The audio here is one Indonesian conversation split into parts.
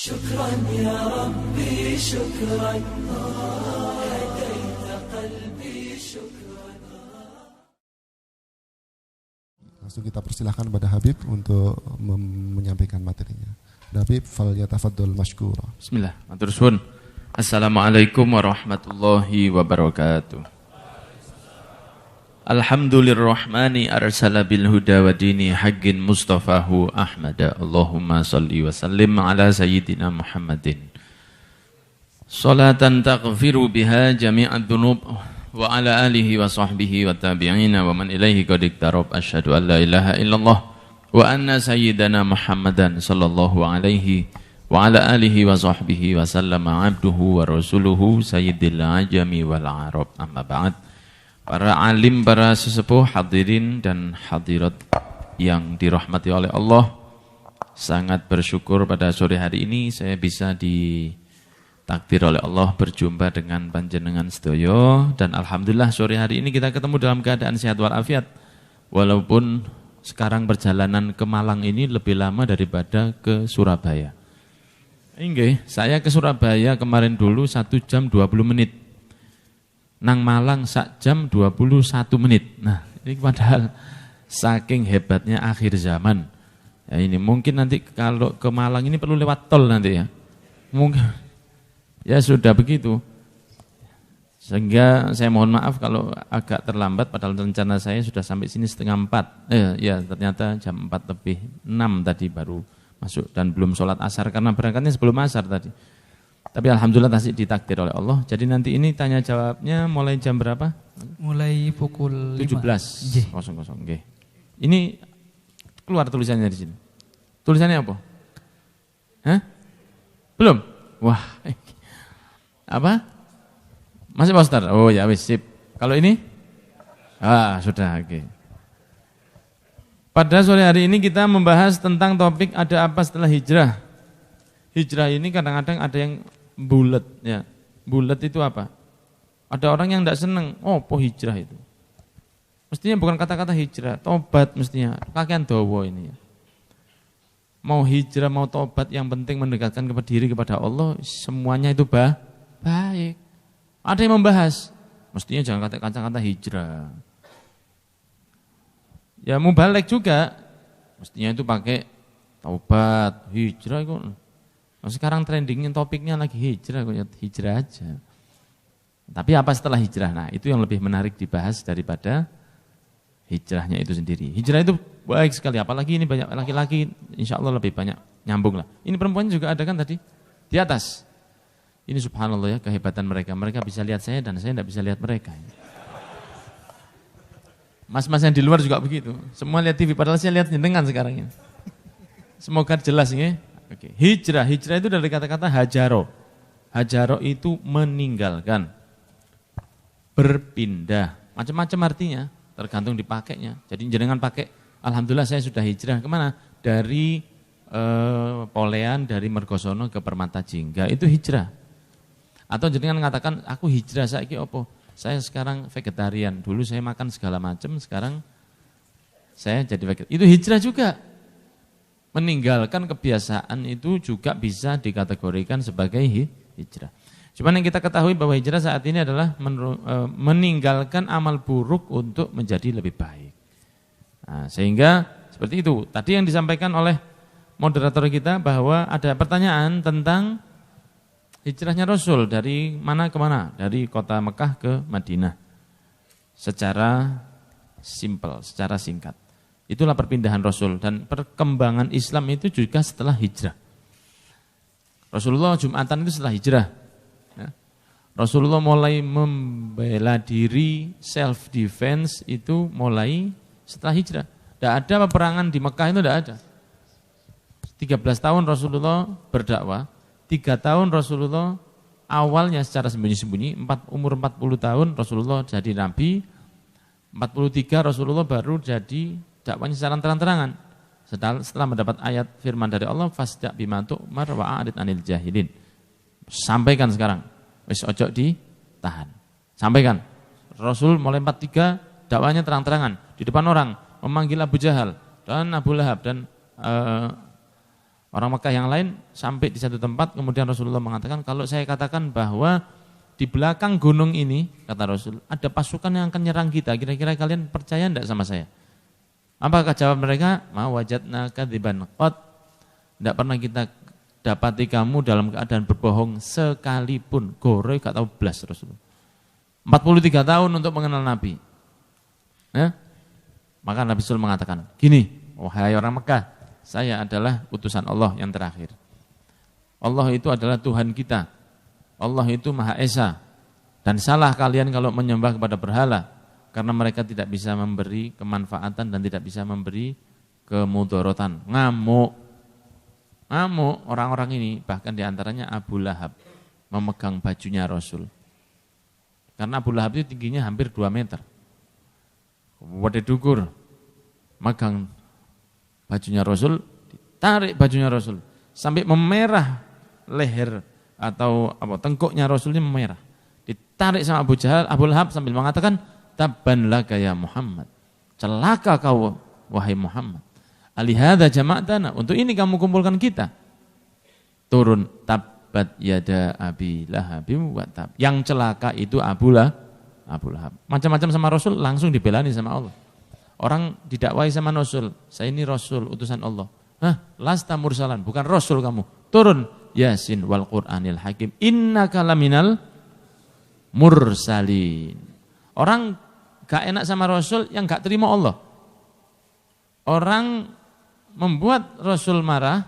شكرا يا ربي شكرا هديت قلبي شكرا. Langsung kita persilahkan pada Habib untuk menyampaikan materinya. Habib falyatafaddal mashkura. Bismillah, matur suwun. Assalamualaikum warahmatullahi wabarakatuh. Alhamdulillahirrahmani arsala bil huda wa dini haqqin mustafahu ahmada. Allahumma salli wa sallim ala sayyidina Muhammadin. Salatan taghfiru biha jami'ad dhunub wa ala alihi wa sahbihi wa tabi'ina wa man ilaihi qad iktarab. Asyhadu an la ilaha illallah wa anna sayyidana Muhammadan sallallahu alaihi wa ala alihi wa sahbihi wa sallama abduhu wa rasuluhu sayyidil ajami wal arab. Amma ba'd. Para alim, para sesepuh, hadirin dan hadirat yang dirahmati oleh Allah, sangat bersyukur pada sore hari ini saya bisa ditakdir oleh Allah berjumpa dengan panjenengan sedaya, dan alhamdulillah sore hari ini kita ketemu dalam keadaan sehat walafiat, walaupun sekarang perjalanan ke Malang ini lebih lama daripada ke Surabaya. Nggih, saya ke Surabaya kemarin dulu 1 jam 20 menit. Nang Malang 1 jam 21 menit. Nah, ini padahal saking hebatnya akhir zaman. Ya ini mungkin nanti kalau ke Malang ini perlu lewat tol nanti ya. Mungkin ya sudah begitu. Sehingga saya mohon maaf kalau agak terlambat, padahal rencana saya sudah sampai sini 3:30. Ya ternyata jam 4 lebih 6 tadi baru masuk dan belum sholat asar karena berangkatnya sebelum asar tadi. Tapi alhamdulillah masih ditakdir oleh Allah. Jadi nanti ini tanya jawabnya mulai jam berapa? Mulai pukul 17.00. Nggih. Ini keluar tulisannya di sini. Tulisannya apa? Hah? Belum? Wah. Apa? Masih poster? Oh ya wis sip. Kalau ini? Sudah, oke. Pada sore hari ini kita membahas tentang topik ada apa setelah hijrah. Hijrah ini kadang-kadang ada yang bulet ya. Bulet itu apa? Ada orang yang tidak senang, hijrah itu. Mestinya bukan kata-kata hijrah, tobat mestinya. Kakean dawa ini ya. Mau hijrah, mau tobat, yang penting mendekatkan kepada diri kepada Allah, semuanya itu baik. Ada yang membahas, mestinya jangan kata-kata hijrah. Ya mubalik juga, mestinya itu pakai taubat, hijrah itu. Nah, sekarang trendingnya topiknya lagi hijrah aja. Tapi apa setelah hijrah? Nah itu yang lebih menarik dibahas daripada hijrahnya itu sendiri. Hijrah itu baik sekali, apalagi ini banyak laki-laki, insya Allah lebih banyak nyambung lah. Ini perempuan juga ada kan tadi di atas. Ini subhanallah ya kehebatan mereka. Mereka bisa lihat saya dan saya tidak bisa lihat mereka. Mas-mas yang di luar juga begitu. Semua lihat TV, padahal saya lihat jenengan sekarang ini. Semoga jelas ya. Oke. Hijrah itu dari kata-kata hajaro. Hajaro itu meninggalkan, berpindah, macam-macam artinya, tergantung dipakainya. Jadi jenengan pakai, alhamdulillah saya sudah hijrah kemana? Dari Polean, dari Mergosono ke Permata Jingga, itu hijrah. Atau jenengan mengatakan, aku hijrah saiki opo? Saya sekarang vegetarian, dulu saya makan segala macam, sekarang saya jadi vegetarian. Itu hijrah juga. Meninggalkan kebiasaan itu juga bisa dikategorikan sebagai hijrah. Cuman yang kita ketahui bahwa hijrah saat ini adalah meninggalkan amal buruk untuk menjadi lebih baik. Nah, sehingga seperti itu. Tadi yang disampaikan oleh moderator kita bahwa ada pertanyaan tentang hijrahnya Rasul dari mana ke mana? Dari kota Mekah ke Madinah. Secara simpel, secara singkat. Itulah perpindahan Rasul dan perkembangan Islam itu juga setelah hijrah. Rasulullah Jumatan itu setelah hijrah. Ya. Rasulullah mulai membela diri, self defense itu mulai setelah hijrah. Tidak ada peperangan di Mekah itu tidak ada. 13 tahun Rasulullah berdakwah, 3 tahun Rasulullah awalnya secara sembunyi-sembunyi, umur 40 tahun Rasulullah jadi nabi, 43 Rasulullah baru jadi dakwahnya secara terang-terangan. Setelah mendapat ayat firman dari Allah, fasda' bima tu'mar wa a'rid 'anil jahilin. Sampaikan sekarang. Wis ojo ditahan. Sampaikan. Rasul mulai 43 dakwahnya terang-terangan di depan orang, memanggil Abu Jahal dan Abu Lahab dan Orang Mekah yang lain sampai di satu tempat, kemudian Rasulullah mengatakan, kalau saya katakan bahwa di belakang gunung ini, kata Rasul, ada pasukan yang akan nyerang kita, kira-kira kalian percaya enggak sama saya? Apakah jawab mereka? Ma wajadna kadziban qad. Enggak pernah kita dapati kamu dalam keadaan berbohong sekalipun. Gore gak tahu belas Rasulullah. 43 tahun untuk mengenal Nabi. Ya? Maka Nabi Rasul mengatakan, gini, wahai orang Mekah, saya adalah utusan Allah yang terakhir. Allah itu adalah Tuhan kita. Allah itu Maha Esa. Dan salah kalian kalau menyembah kepada berhala. Karena mereka tidak bisa memberi kemanfaatan dan tidak bisa memberi kemudorotan. Ngamuk orang-orang ini, bahkan diantaranya Abu Lahab memegang bajunya Rasul. Karena Abu Lahab itu tingginya hampir 2 meter. Wadah dukur, megang bajunya Rasul, ditarik bajunya Rasul sampai memerah leher atau tengkuknya Rasul ini memerah. Ditarik sama Abu Lahab sambil mengatakan, tabban laka ya Muhammad. Celaka kau wahai Muhammad. Alihada jama'tana, untuk ini kamu kumpulkan kita. Turun tabbat yada Abi Lahabim wa tab. Yang celaka itu Abu Lahab. Macam-macam sama Rasul langsung dibelani sama Allah. Orang didakwai sama Rasul, saya ini Rasul, utusan Allah. Lasta mursalan, bukan Rasul kamu. Turun, Yasin wal Qur'anil Hakim, innaka laminal mursalin. Orang gak enak sama Rasul yang gak terima Allah. Orang membuat Rasul marah,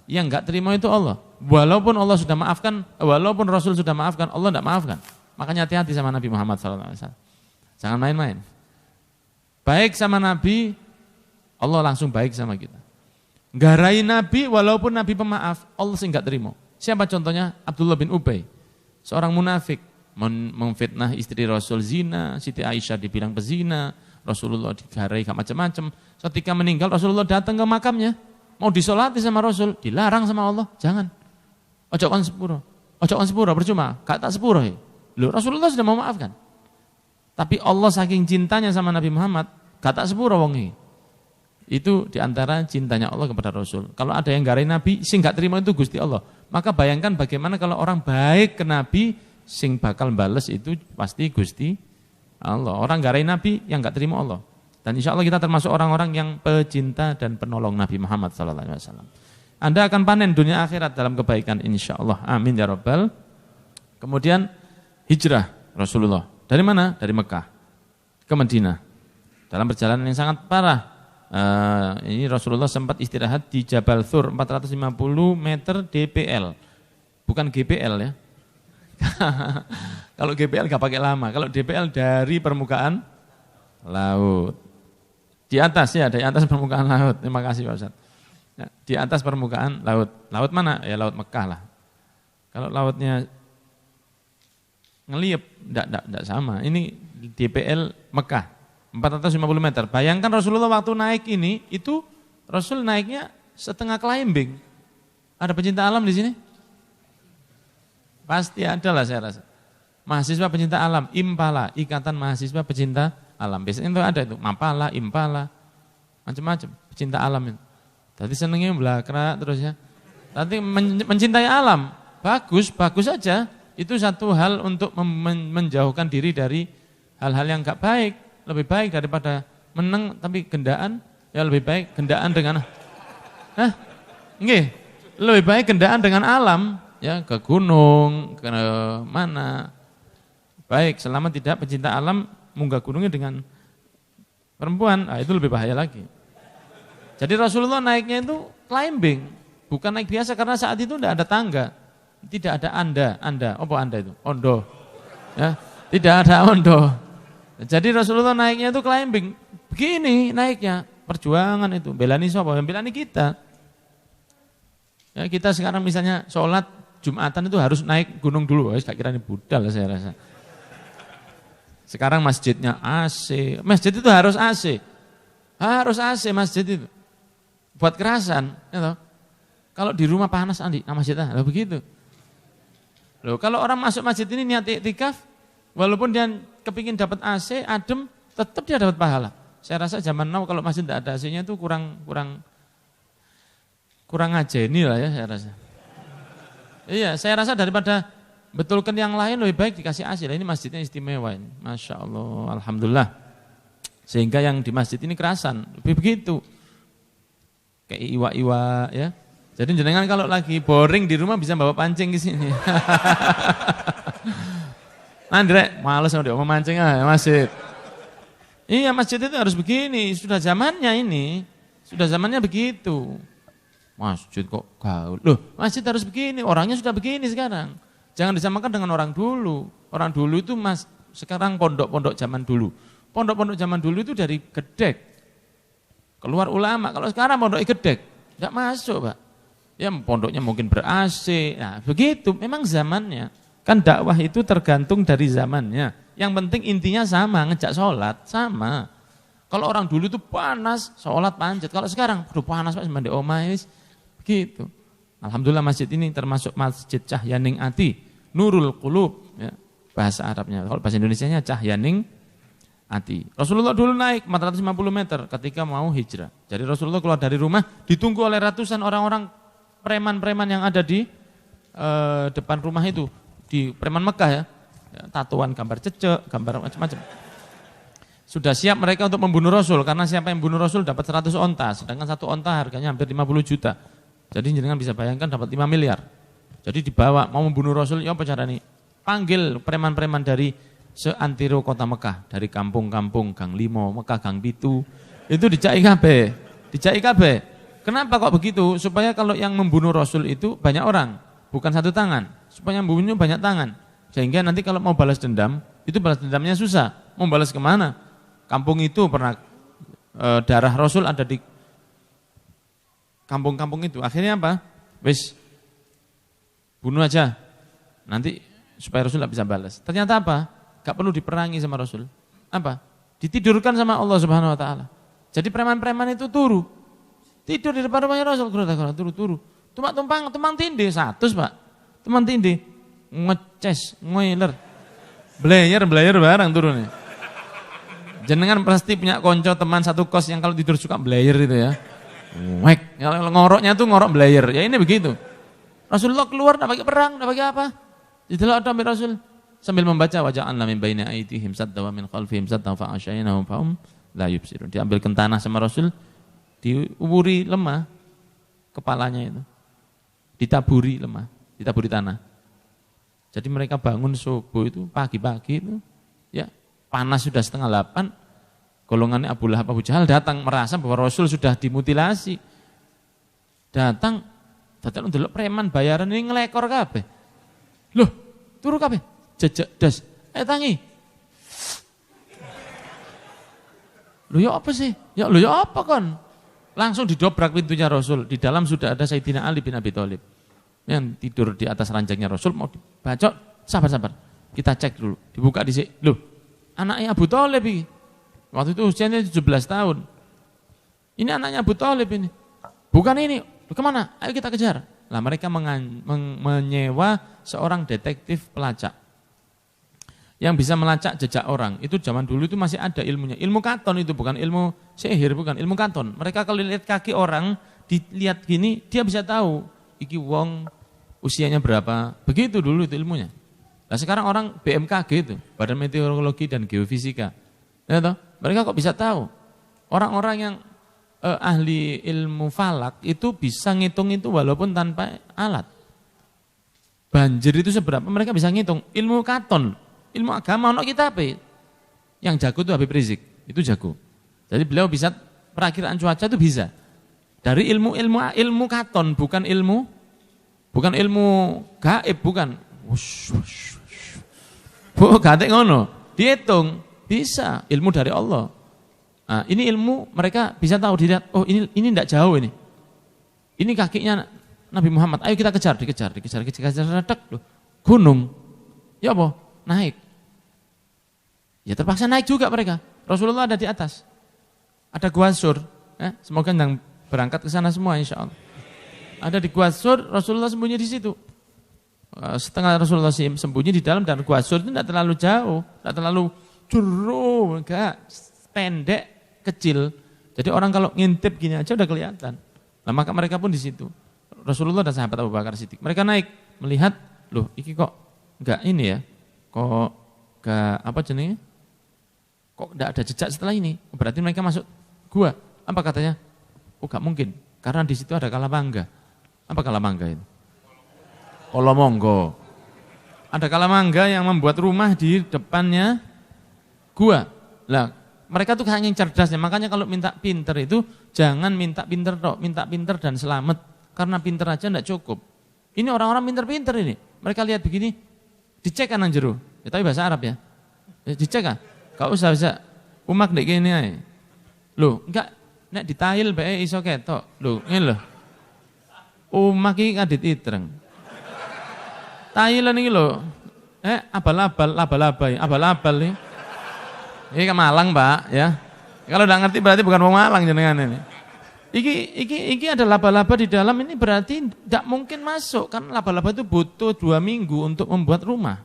yang gak terima itu Allah. Walaupun Allah sudah maafkan, walaupun Rasul sudah maafkan, Allah tidak maafkan. Makanya hati-hati sama Nabi Muhammad SAW. Jangan main-main. Baik sama Nabi, Allah langsung baik sama kita. Garai Nabi, walaupun Nabi pemaaf, Allah sih enggak terima. Siapa contohnya? Abdullah bin Ubay, seorang munafik, memfitnah istri Rasul zina, Siti Aisyah dibilang pezina, Rasulullah digarai macam-macam. Ketika meninggal, Rasulullah datang ke makamnya, mau disolati sama Rasul, dilarang sama Allah, jangan. Ojo kon sepuro, percuma, gak tak sepuro. Loh, Rasulullah sudah memaafkan. Tapi Allah saking cintanya sama Nabi Muhammad, gak tak sepuro wongi. Itu diantara cintanya Allah kepada Rasul. Kalau ada yang garai Nabi, sing gak terima itu Gusti Allah. Maka bayangkan bagaimana kalau orang baik ke Nabi, sing bakal bales itu pasti Gusti Allah. Orang garai Nabi yang gak terima Allah. Dan insya Allah kita termasuk orang-orang yang pecinta dan penolong Nabi Muhammad SAW. Anda akan panen dunia akhirat dalam kebaikan insya Allah. Amin ya Rabbal. Kemudian hijrah Rasulullah. Dari mana? Dari Mekah ke Madinah. Dalam perjalanan yang sangat parah. Ini Rasulullah sempat istirahat di Jabal Thur 450 meter DPL. Bukan GPL ya. Kalau GPL gak pakai lama. Kalau DPL dari permukaan laut. Di atas ya, dari atas permukaan laut. Terima kasih Pak Ustadz. Ya, di atas permukaan laut. Laut mana? Ya laut Mekah lah. Kalau lautnya ngeliep, enggak sama. Ini DPL Mekah, 450 meter. Bayangkan Rasulullah waktu naik ini, itu Rasul naiknya setengah climbing. Ada pecinta alam di sini? Pasti ada lah saya rasa. Mahasiswa pecinta alam, Impala, Ikatan Mahasiswa Pecinta Alam. Biasanya itu ada itu, Mapala, Impala, macam-macam pecinta alam itu. Tadi senengnya belakra terus ya. Tadi mencintai alam, bagus saja. Itu satu hal untuk menjauhkan diri dari hal-hal yang enggak baik. Lebih baik daripada menang tapi gendaan, ya lebih baik gendaan dengan lebih baik gendaan dengan alam, ya ke gunung, ke mana. Baik, selama tidak pecinta alam, munggah gunungnya dengan perempuan, itu lebih bahaya lagi. Jadi Rasulullah naiknya itu climbing, bukan naik biasa karena saat itu tidak ada tangga. Tidak ada anda, apa anda itu? Ondo. Ya, tidak ada ondo. Jadi Rasulullah naiknya itu climbing. Begini naiknya, perjuangan itu. Belani siapa? Belani kita. Ya, kita sekarang misalnya sholat Jumatan itu harus naik gunung dulu. Gak kira ini budal saya rasa. Sekarang masjidnya AC. Masjid itu harus AC. Harus AC masjid itu. Buat kerasan. Ya, kalau di rumah panas Andi, masjidnya begitu. Loh, kalau orang masuk masjid ini niat iktikaf, walaupun dia kepingin dapat AC, adem, tetap dia dapat pahala. Saya rasa zaman now kalau masjid tidak ada AC-nya itu kurang kurang ngajeni lah ya saya rasa. Iya, saya rasa daripada betulkan yang lain lebih baik dikasih AC. Ini masjidnya istimewa ini. Masya Allah, alhamdulillah. Sehingga yang di masjid ini kerasan, lebih begitu. Kayak iwa-iwa ya. Jadi jenengan kalau lagi boring di rumah bisa bawa pancing ke sini. Andre, males sama dia memancing masjid. Iya, masjid itu harus begini, sudah zamannya ini. Sudah zamannya begitu. Masjid kok gaul. Loh, masjid harus begini, orangnya sudah begini sekarang. Jangan disamakan dengan orang dulu. Orang dulu itu sekarang pondok-pondok zaman dulu. Pondok-pondok zaman dulu itu dari Gedek. Keluar ulama, kalau sekarang pondok Gedek, enggak masuk, Pak. Ya pondoknya mungkin ber-AC. Nah, begitu, memang zamannya. Kan dakwah itu tergantung dari zamannya. Yang penting intinya sama, ngejak sholat, sama. Kalau orang dulu itu panas, sholat panjat. Kalau sekarang, aduh panas Pak, mandi omah, begitu. Alhamdulillah masjid ini termasuk Masjid Cahyaning Ati, Nurul Qulub, ya, bahasa Arabnya. Kalau bahasa Indonesianya Cahyaning Ati. Rasulullah dulu naik 450 meter ketika mau hijrah. Jadi Rasulullah keluar dari rumah, ditunggu oleh ratusan orang-orang preman-preman yang ada di depan rumah itu. Di preman Mekah ya, tatuan gambar cecek, gambar macam-macam. Sudah siap mereka untuk membunuh Rasul, karena siapa yang membunuh Rasul dapat 100 onta, sedangkan satu onta harganya hampir 50 juta. Jadi jangan bisa bayangkan dapat 5 miliar. Jadi dibawa, mau membunuh Rasul, ya apa cara nih? Panggil preman-preman dari seantero kota Mekah, dari kampung-kampung, Gang Limo, Mekah, Gang Pitu, itu dijai kabeh. Dijai kabeh. Kenapa kok begitu? Supaya kalau yang membunuh Rasul itu banyak orang, bukan satu tangan. Supaya yang membunuhnya banyak tangan. Sehingga nanti kalau mau balas dendam, itu balas dendamnya susah. Mau balas kemana? Kampung itu pernah darah Rasul ada di kampung-kampung itu. Akhirnya apa? Wis bunuh aja. Nanti supaya Rasul tidak bisa balas. Ternyata apa? Gak perlu diperangi sama Rasul. Apa? Ditidurkan sama Allah Subhanahu Wa Taala. Jadi preman-preman itu tidur di depan rumahnya Rasul. Turu. Tumpang tindih 100 Pak. Tumpang tindih ngeces, ngoiler, blayer barang turunnya. Jenengan pasti punya konco teman satu kos yang kalau tidur suka blayer itu ya. Wek, kalau ngoroknya tuh ngorok blayer. Ya ini begitu. Rasulullah keluar enggak pakai perang, enggak pakai apa. Ditelok ambil Rasul sambil membaca waja'alna min baini aydihim sadda wa min khalfihim sadda fa asyainahum fahum la yubsirun. Diambilkan tanah sama Rasul, diuburi lemah kepalanya itu. Ditaburi lemah, ditaburi tanah. Jadi mereka bangun subuh itu pagi-pagi itu ya panas sudah 7:30, golongannya Abu Lahab, Abu Jahal datang merasa bahwa Rasul sudah dimutilasi. Datang ndelok preman bayaran ini ngelekor kabeh. Loh, turu kabeh. Jejak das. Tangi. Loh ya apa sih? Ya loh ya apa kon? Langsung didobrak pintunya Rasul. Di dalam sudah ada Sayyidina Ali bin Abi Thalib yang tidur di atas ranjangnya Rasul, mau dibacok. Sabar. Kita cek dulu. Dibuka di sini. Loh, anaknya Abu Thalib ini. Waktu itu usianya 17 tahun. Ini anaknya Abu Thalib ini. Bukan ini. Loh, kemana? Ayo kita kejar. Nah, mereka menyewa seorang detektif pelacak. Yang bisa melacak jejak orang. Itu zaman dulu itu masih ada ilmunya. Ilmu katon itu bukan ilmu sihir, bukan ilmu katon. Mereka kalau lihat kaki orang, dilihat gini, dia bisa tahu iki wong usianya berapa. Begitu dulu itu ilmunya. Nah sekarang orang BMKG itu, Badan Meteorologi dan Geofisika. Ya toh? Mereka kok bisa tahu? Orang-orang yang ahli ilmu falak itu bisa ngitung itu walaupun tanpa alat. Banjir itu seberapa mereka bisa ngitung. Ilmu katon, ilmu agama, ono kitab yang jago itu Habib Rizik, itu jago. Jadi beliau bisa perakiraan cuaca itu bisa. Dari ilmu katon, bukan ilmu gaib, bukan. Gatek ngono, dihitung, bisa, ilmu dari Allah. Nah, ini ilmu mereka bisa tahu, dilihat, oh ini tidak jauh ini. Ini kakinya Nabi Muhammad, ayo kita kejar, dikejar, loh, gunung. Ya apa? Naik. Ya terpaksa naik juga mereka. Rasulullah ada di atas. Ada Gua Sur, semoga yang berangkat ke sana semua insya Allah. Ada di Gua Sur, Rasulullah sembunyi di situ. Setengah Rasulullah sembunyi di dalam, dan Gua Sur itu tidak terlalu jauh, tidak terlalu juru, enggak, pendek, kecil. Jadi orang kalau ngintip gini aja udah kelihatan. Nah, maka mereka pun di situ. Rasulullah dan sahabat Abu Bakar Siddiq. Mereka naik melihat, loh, iki kok enggak ini ya? Kok enggak apa jenenge? Kok enggak ada jejak setelah ini? Berarti mereka masuk gua. Apa katanya? Oh, enggak mungkin. Karena di situ ada kalamangga. Apa kalamangga itu? Kolomonggo. Ada kalamangga yang membuat rumah di depannya gua. Lah, mereka tuh hanya cerdasnya. Makanya kalau minta pinter itu jangan minta pinter tok, minta pinter dan selamat. Karena pinter aja enggak cukup. Ini orang-orang pinter-pinter ini. Mereka lihat begini, dicek kan jero. Ya, tapi bahasa Arab ya. Dicek kan? Gak usah bisa. Umak dek gini ae. Loh, enggak nek ditail bae iso ketok. Loh, ngene lho. Umak iki kadit itreng. Thailand ini loh, abal-abal nih. Ini ke Malang Pak, ya. Kalau udah ngerti berarti bukan orang Malang jenengan ini. Iki ada laba-laba di dalam ini berarti tidak mungkin masuk, karena laba-laba itu butuh 2 minggu untuk membuat rumah.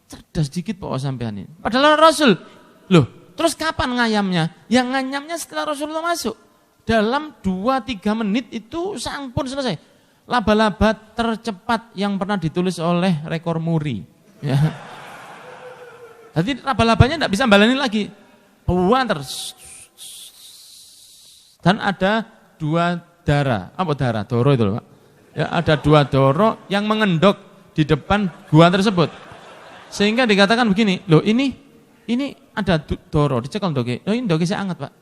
Cerdas dikit Pak sampean ini. Padahal Rasul, loh, terus kapan ngayamnya? Yang ngayamnya setelah Rasulullah masuk. Dalam 2-3 menit itu sampun selesai. Laba-laba tercepat yang pernah ditulis oleh rekor muri. Ya. Jadi laba-labanya tidak bisa balani lagi. Buanter. Dan ada 2 darah. Apa darah? Doro itu loh Pak. Ya, ada 2 doro yang mengendok di depan gua tersebut. Sehingga dikatakan begini, loh ini ada doro, dicekal doge. Loh ini doge saya anget Pak.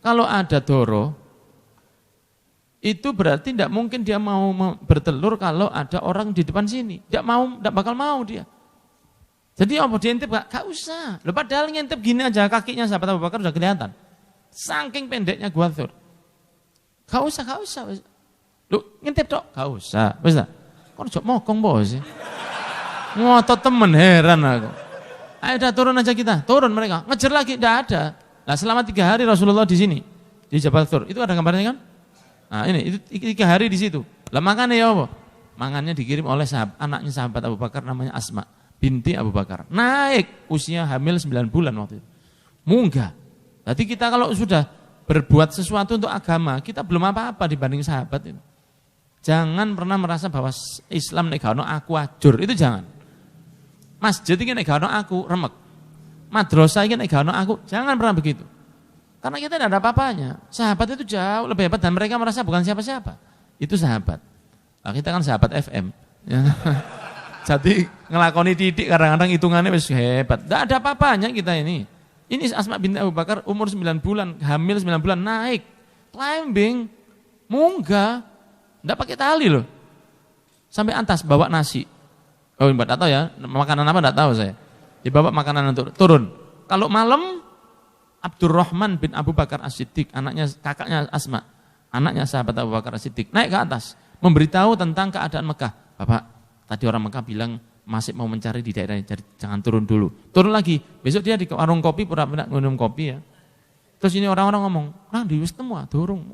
Kalau ada doro, itu berarti tidak mungkin dia mau bertelur kalau ada orang di depan sini. Tidak bakal mau dia. Jadi apa diintip gak usah. Loh, padahal ngintip gini aja kakinya sahabat Abu Bakar sudah kelihatan. Saking pendeknya gua Thur. Gak usah. Loh, ngintip tok, gak usah. Wis ta? Kok njok mokong bos sih. Ngotot temen, heran aku. Ayo udah turun aja kita. Turun mereka. Ngejar lagi enggak ada. Nah, selama 3 hari Rasulullah di sini di Jabal Thur. Itu ada gambarnya kan? Nah ini, itu 3 hari di situ. Lah makannya ya apa? Makannya dikirim oleh anaknya sahabat Abu Bakar namanya Asma binti Abu Bakar. Naik usia hamil 9 bulan waktu itu. Munggah. Jadi kita kalau sudah berbuat sesuatu untuk agama, kita belum apa-apa dibanding sahabat itu. Jangan pernah merasa bahwa Islam nek gak ono aku ajur, itu jangan. Masjid iki nek gak ono aku remek. Madrasah iki nek gak ono aku, jangan pernah begitu. Karena kita tidak ada apa-apanya. Sahabat itu jauh lebih hebat dan mereka merasa bukan siapa-siapa. Itu sahabat. Nah, kita kan sahabat FM. Ya. Jadi ngelakoni titik kadang-kadang hitungannya masih hebat. Tidak ada apa-apanya kita ini. Ini Asma binti Abu Bakar umur 9 bulan, hamil 9 bulan, naik. Climbing, munggah. Tidak pakai tali loh. Sampai atas bawa nasi. Oh, tidak tahu ya, makanan apa tidak tahu saya. Dibawa makanan untuk turun. Kalau malam, Abdurrahman bin Abu Bakar As-Siddiq, kakaknya Asma, anaknya sahabat Abu Bakar As-Siddiq, naik ke atas, memberitahu tentang keadaan Mekah. Bapak, tadi orang Mekah bilang masih mau mencari di daerah ini, jadi jangan turun dulu. Turun lagi, besok dia di warung kopi, pura-pura minum kopi ya. Terus ini orang-orang ngomong, nah diwis semua, dorong,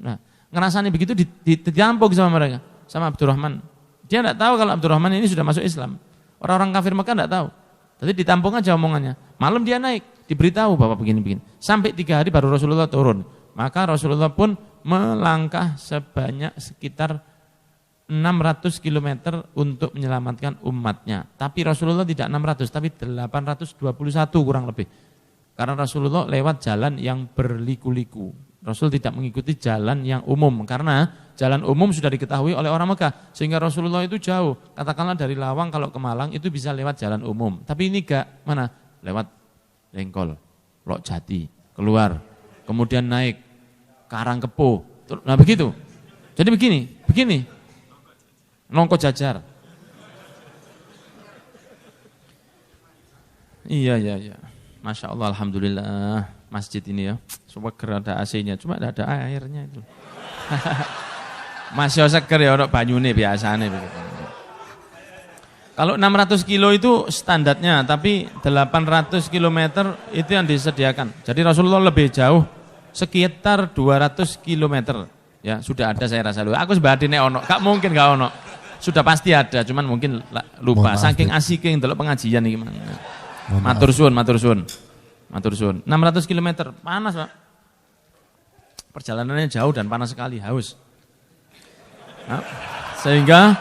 nah ngerasani begitu ditampung sama mereka, sama Abdurrahman. Dia tidak tahu kalau Abdurrahman ini sudah masuk Islam. Orang-orang kafir Mekah tidak tahu. Jadi ditampung aja omongannya. Malam dia naik, diberitahu bahwa begini-begini. Sampai 3 hari baru Rasulullah turun. Maka Rasulullah pun melangkah sebanyak sekitar 600 km untuk menyelamatkan umatnya. Tapi Rasulullah tidak 600, tapi 821 kurang lebih. Karena Rasulullah lewat jalan yang berliku-liku. Rasul tidak mengikuti jalan yang umum. Karena jalan umum sudah diketahui oleh orang Mekah. Sehingga Rasulullah itu jauh. Katakanlah dari Lawang kalau ke Malang itu bisa lewat jalan umum. Tapi ini enggak, mana? Lewat Lengkol, Lok Jati, keluar. Kemudian naik Karangkepo. Nah begitu. Jadi begini. Nongko Jajar. Iya. Masya Allah, alhamdulillah. Masjid ini ya, seger ada AC-nya, cuma tidak ada airnya itu. Masih seger ya, ada banyune biasanya begitu. Kalau 600 kilo itu standarnya, tapi 800 kilometer itu yang disediakan. Jadi Rasulullah lebih jauh, sekitar 200 kilometer. Ya sudah ada saya rasa. Aku sebadine ono, gak mungkin gak ono. Sudah pasti ada, cuman mungkin lupa. Saking asiknya yang delok pengajian nih gimana. Matur suwun. 600 km, panas Pak. perjalanannya jauh dan panas sekali, haus. Nah, sehingga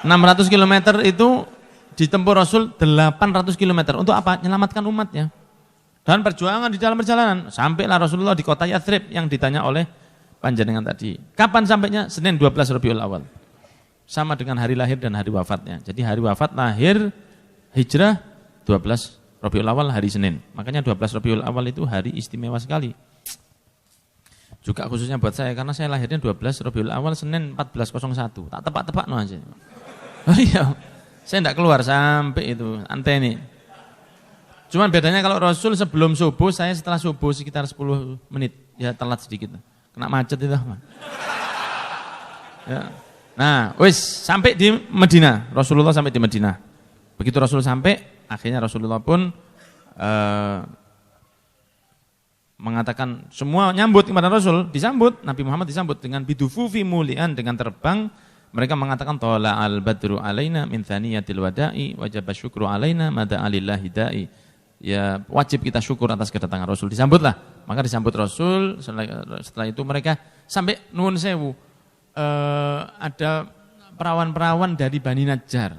600 km itu ditempuh Rasul 800 km. Untuk apa? Menyelamatkan umatnya. Dan perjuangan di dalam perjalanan. Sampailah Rasulullah di kota Yathrib yang ditanya oleh panjenengan tadi. Kapan sampainya? Senin 12 Rabiul Awal. Sama dengan hari lahir dan hari wafatnya. Jadi hari wafat, lahir, hijrah 12 Rabiul Awal hari Senin. Makanya 12 Rabiul Awal itu hari istimewa sekali. Juga khususnya buat saya karena saya lahirnya 12 Rabiul Awal Senin 14.01. Tak tebak-tebak no aja. Oh iya. Saya tidak keluar sampai itu anteni. Cuman bedanya kalau Rasul sebelum subuh, saya setelah subuh sekitar 10 menit. Ya telat sedikit. Kena macet itu. Ya. Nah, wis sampai di Madinah. Rasulullah sampai di Madinah. Begitu Rasul sampai, akhirnya Rasulullah pun mengatakan semua nyambut kepada Rasul, disambut. Nabi Muhammad disambut dengan bidufufi mulian, dengan terbang. Mereka mengatakan tola al badru alaina min thaniyatil wada'i wajib syukru alaina mada alillahi da'i. Ya wajib kita syukur atas kedatangan Rasul. Disambutlah. Maka disambut Rasul. Setelah itu mereka sampai nuwun sewu. Ada perawan-perawan dari Bani Najjar.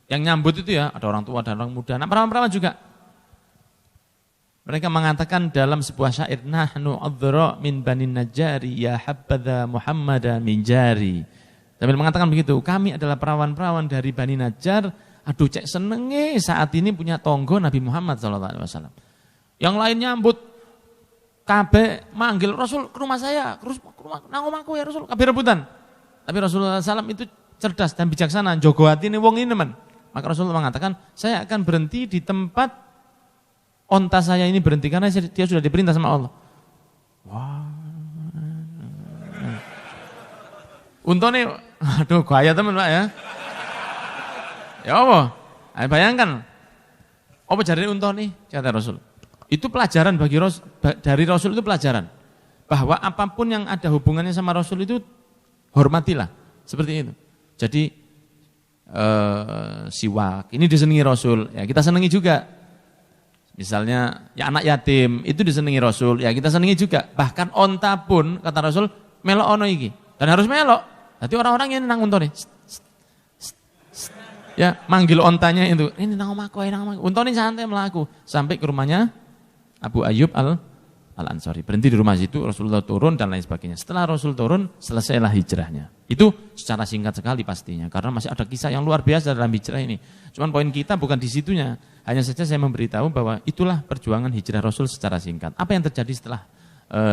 Yang nyambut itu ya ada orang tua dan orang muda. Nah perawan-perawan juga. Mereka mengatakan dalam sebuah syair, nahnu adhra min Bani Najjari ya habbadha Muhammada min jari. Sambil mengatakan begitu, kami adalah perawan-perawan dari Bani Najjar, aduh cek senenge saat ini punya tonggo Nabi Muhammad SAW. Yang lain nyambut, kabeh manggil Rasul ke rumah saya, ke rumah nang omahku ya Rasul, kabeh rebutan. Tapi Rasulullah SAW itu cerdas dan bijaksana, jogo hati ini wong ini man. Maka Rasulullah mengatakan, saya akan berhenti di tempat onta saya ini berhenti, karena dia sudah diperintah sama Allah. Wah. Untone, aduh gaya teman Pak ya. Ya apa? Ayo bayangkan, apa jari untone, kata Rasul. Itu pelajaran bagi dari Rasul itu pelajaran. Bahwa apapun yang ada hubungannya sama Rasul itu, hormatilah. Seperti itu. Jadi, siwak, ini disenangi Rasul, ya kita senangi juga. Misalnya, ya anak yatim, itu disenangi Rasul, ya kita senangi juga. Bahkan onta pun, kata Rasul, melok ono iki. Dan harus melok. Jadi orang-orang yang nang untone. Ya, manggil ontanya itu. Ini nang omahku, nang omahku. Untone santai melaku sampai ke rumahnya Abu Ayyub Al-Ansari. Berhenti di rumah situ, Rasulullah turun dan lain sebagainya. Setelah Rasul turun, selesailah hijrahnya. Itu secara singkat sekali pastinya karena masih ada kisah yang luar biasa dalam hijrah ini. Cuman poin kita bukan di situnya. Hanya saja saya memberitahu bahwa itulah perjuangan hijrah Rasul secara singkat. Apa yang terjadi setelah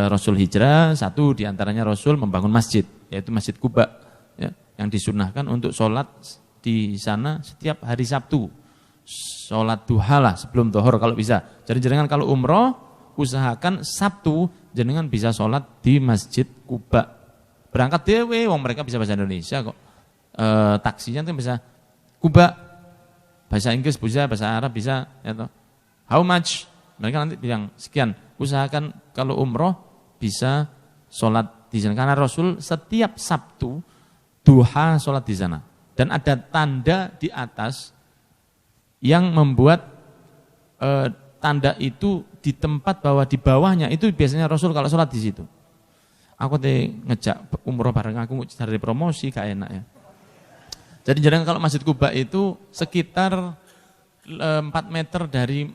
Rasul hijrah? Satu diantaranya Rasul membangun masjid, yaitu Masjid Quba, ya, yang disunahkan untuk sholat di sana setiap hari Sabtu, sholat duha lah sebelum zuhur kalau bisa. Jadi jenengan kalau umroh usahakan Sabtu jenengan bisa sholat di Masjid Quba. Berangkat dewe, wong mereka bisa bahasa Indonesia kok. Taksinya tuh bisa Quba, bahasa Inggris bisa, bahasa Arab bisa. Ya toh. How much? Mereka nanti bilang sekian. Usahakan kalau umroh bisa sholat di sana. Karena Rasul setiap Sabtu duha sholat di sana. Dan ada tanda di atas yang membuat tanda itu di tempat bahwa di bawahnya itu biasanya Rasul kalau sholat di situ. Aku ngejak umroh bareng aku cari promosi gak enak ya. Jadi jangan kalau Masjid Quba itu sekitar 4 meter dari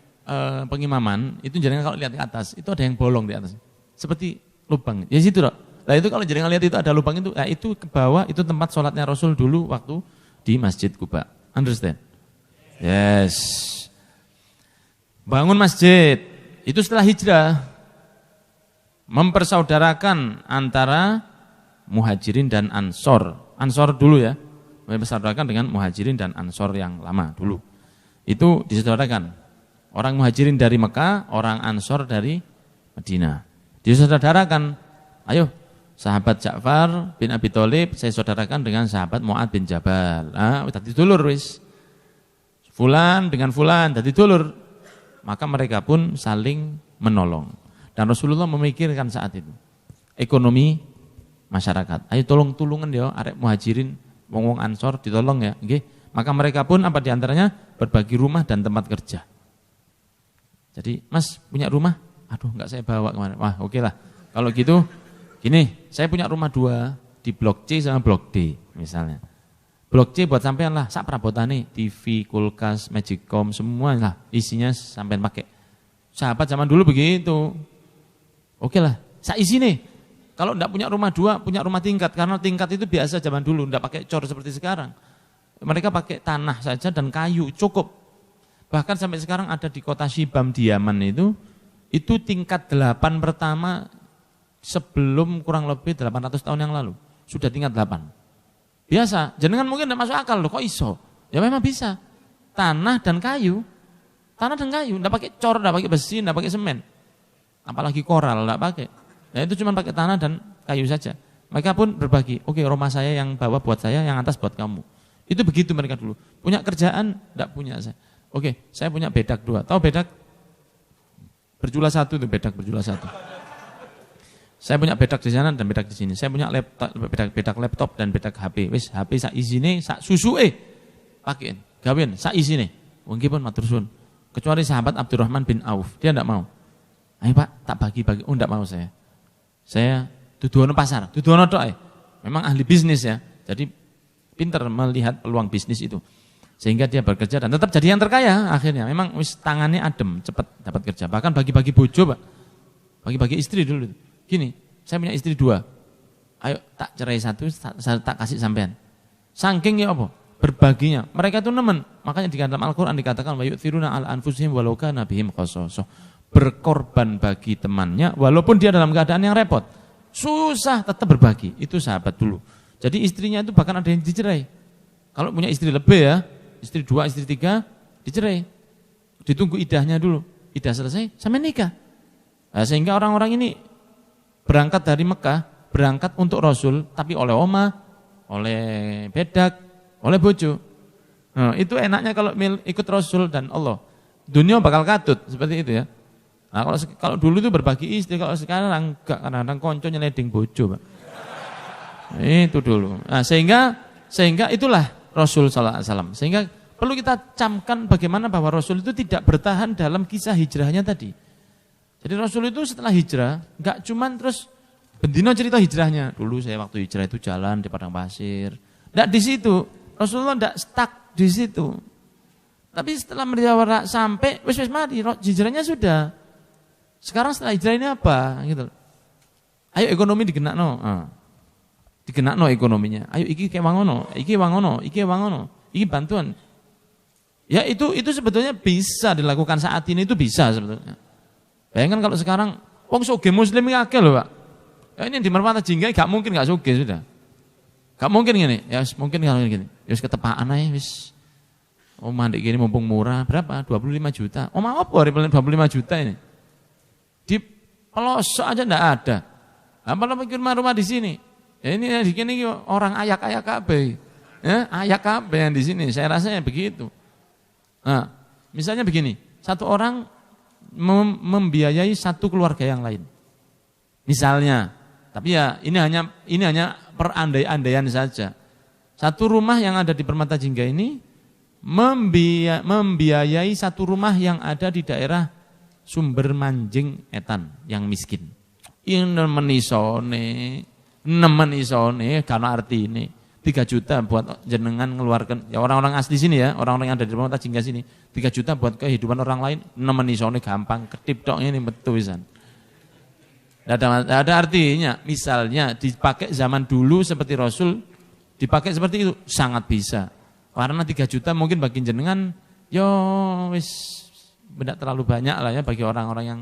pengimaman, itu jangan kalau lihat ke atas, itu ada yang bolong di atas. Seperti lubang. Ya situ loh. Nah itu kalau jangan lihat itu ada lubang itu, nah itu ke bawah, itu tempat sholatnya Rasul dulu waktu di Masjid Quba. Understand? Yes. Bangun masjid. Itu setelah hijrah. Mempersaudarakan antara muhajirin dan ansor. Ansor dulu ya. Mempersaudarakan dengan muhajirin dan ansor yang lama dulu. Itu disaudarakan. Orang muhajirin dari Mekah, orang ansor dari Madinah. Disaudarakan. Ayo, sahabat Ja'far bin Abi Thalib saya saudarakan dengan sahabat Mu'ad bin Jabal. Dadi dulur wis. Fulan dengan fulan dadi dulur. Maka mereka pun saling menolong. Dan Rasulullah memikirkan saat itu ekonomi masyarakat. Ayo tolong-tulungan ya arek muhajirin, wong-wong ansor ditolong ya, nggih. Maka mereka pun apa diantaranya berbagi rumah dan tempat kerja. Jadi, Mas punya rumah? Aduh, enggak saya bawa kemana. Wah, oke lah. Kalau gitu Gini, saya punya rumah 2 di blok C sama blok D misalnya. Blok C buat sampean lah, sak perabotane, TV, kulkas, Magicom, semua lah isinya sampean pakai. Sahabat zaman dulu begitu. Oke lah, sak isi nih. Kalau enggak punya rumah 2, punya rumah tingkat, karena tingkat itu biasa zaman dulu, enggak pakai cor seperti sekarang. Mereka pakai tanah saja dan kayu, cukup. Bahkan sampai sekarang ada di kota Shibam di Yaman itu tingkat 8 pertama sebelum kurang lebih 800 tahun yang lalu. Sudah tingkat 8. Biasa, jenengan mungkin enggak masuk akal loh, kok iso? Ya memang bisa. Tanah dan kayu, enggak pakai cor, enggak pakai besi, enggak pakai semen. Apalagi koral, enggak pakai. Ya itu cuma pakai tanah dan kayu saja. Mereka pun berbagi, oke rumah saya yang bawah buat saya, yang atas buat kamu. Itu begitu mereka dulu. Punya kerjaan, enggak punya saya. Oke, saya punya bedak 2. Tahu bedak? Berjula 1 itu bedak berjula 1. Saya punya bedak di sana dan bedak di sini. Saya punya laptop, bedak laptop dan bedak HP. Wis HP sak isine, sak susuke. Pakein, gawin sak isine. Mungkin pun matur suwun. Kecuali sahabat Abdurrahman bin Auf, dia enggak mau. Ayo Pak, tak bagi-bagi. Oh enggak mau saya. Saya tuduhono pasar, tuduhono tok ae. Memang ahli bisnis ya. Jadi pintar melihat peluang bisnis itu. Sehingga dia bekerja dan tetap jadi yang terkaya akhirnya. Memang wis tangannya adem, cepat dapat kerja. Bahkan bagi-bagi bojo, Pak. Bagi-bagi istri dulu. Gini, saya punya istri 2. Ayo tak cerai 1, tak kasih sampean. Saking ya apa? Berbaginya. Mereka itu nemen. Makanya di dalam Al-Qur'an dikatakan wa yu'thiruna 'ala anfusihim walau kana bihim khasasah. Berkorban bagi temannya walaupun dia dalam keadaan yang repot. Susah tetap berbagi. Itu sahabat dulu. Jadi istrinya itu bahkan ada yang dicerai. Kalau punya istri lebih ya, istri 2, istri 3, dicerai. Ditunggu idahnya dulu. Idah selesai, sampai nikah. Nah, sehingga orang-orang ini berangkat dari Mekah, berangkat untuk Rasul, tapi oleh oma, oleh bedak, oleh bojo. Nah, itu enaknya kalau ikut Rasul dan Allah. Dunia bakal katut, seperti itu ya. Nah, kalau dulu itu berbagi istri, kalau sekarang enggak, kadang-kadang konco nyeleding bojo, Pak. Itu dulu. Nah, sehingga itulah Rasul sallallahu alaihi wasallam. Sehingga perlu kita camkan bagaimana bahwa Rasul itu tidak bertahan dalam kisah hijrahnya tadi. Jadi Rasul itu setelah hijrah enggak cuman terus bendino cerita hijrahnya. Dulu saya waktu hijrah itu jalan di padang pasir. Enggak di situ. Rasulullah enggak stuck di situ. Tapi setelah merdeka sampai wis mari hijrahnya sudah. Sekarang setelah hijrah ini apa gitu. Ayo ekonomi digenakno. Digenakno ekonominya. Ayo iki kayak wangono, iki wangono, iki wangono, iki bantuan. Ya itu sebetulnya bisa dilakukan saat ini, itu bisa sebetulnya. Bayangkan kalau sekarang wong sugih muslim iki akeh lho, Pak. Ya ini di Permata Jingga gak mungkin gak sugih sudah. Gak mungkin gini, ya mungkin kalau gini. Ya wis ketepaan ae wis. Omah ndek gini mumpung murah, berapa? 25 juta. Omah apa hari 25 juta ini? Di pelosok aja enggak ada. Apa bikin rumah di sini? Ya ini di sini orang ayak-ayak kabeh. Ya, ayak kabeh yang di sini. Saya rasanya begitu. Nah, misalnya begini, satu orang membiayai satu keluarga yang lain. Misalnya, tapi ya ini hanya perandai-andaian saja. Satu rumah yang ada di Permata Jingga ini membiayai satu rumah yang ada di daerah Sumber Manjing Etan yang miskin. Ini nemen isone karena arti ini 3 juta buat jenengan ngeluarkan ya orang-orang asli sini ya, orang-orang yang ada di Permata Jingga sini 3 juta buat kehidupan orang lain, nemen isone gampang ketip tok ini betul pisan. Ada artinya, misalnya dipakai zaman dulu seperti Rasul dipakai seperti itu sangat bisa. Karena 3 juta mungkin bagi jenengan yo wis tidak terlalu banyak lah ya bagi orang-orang yang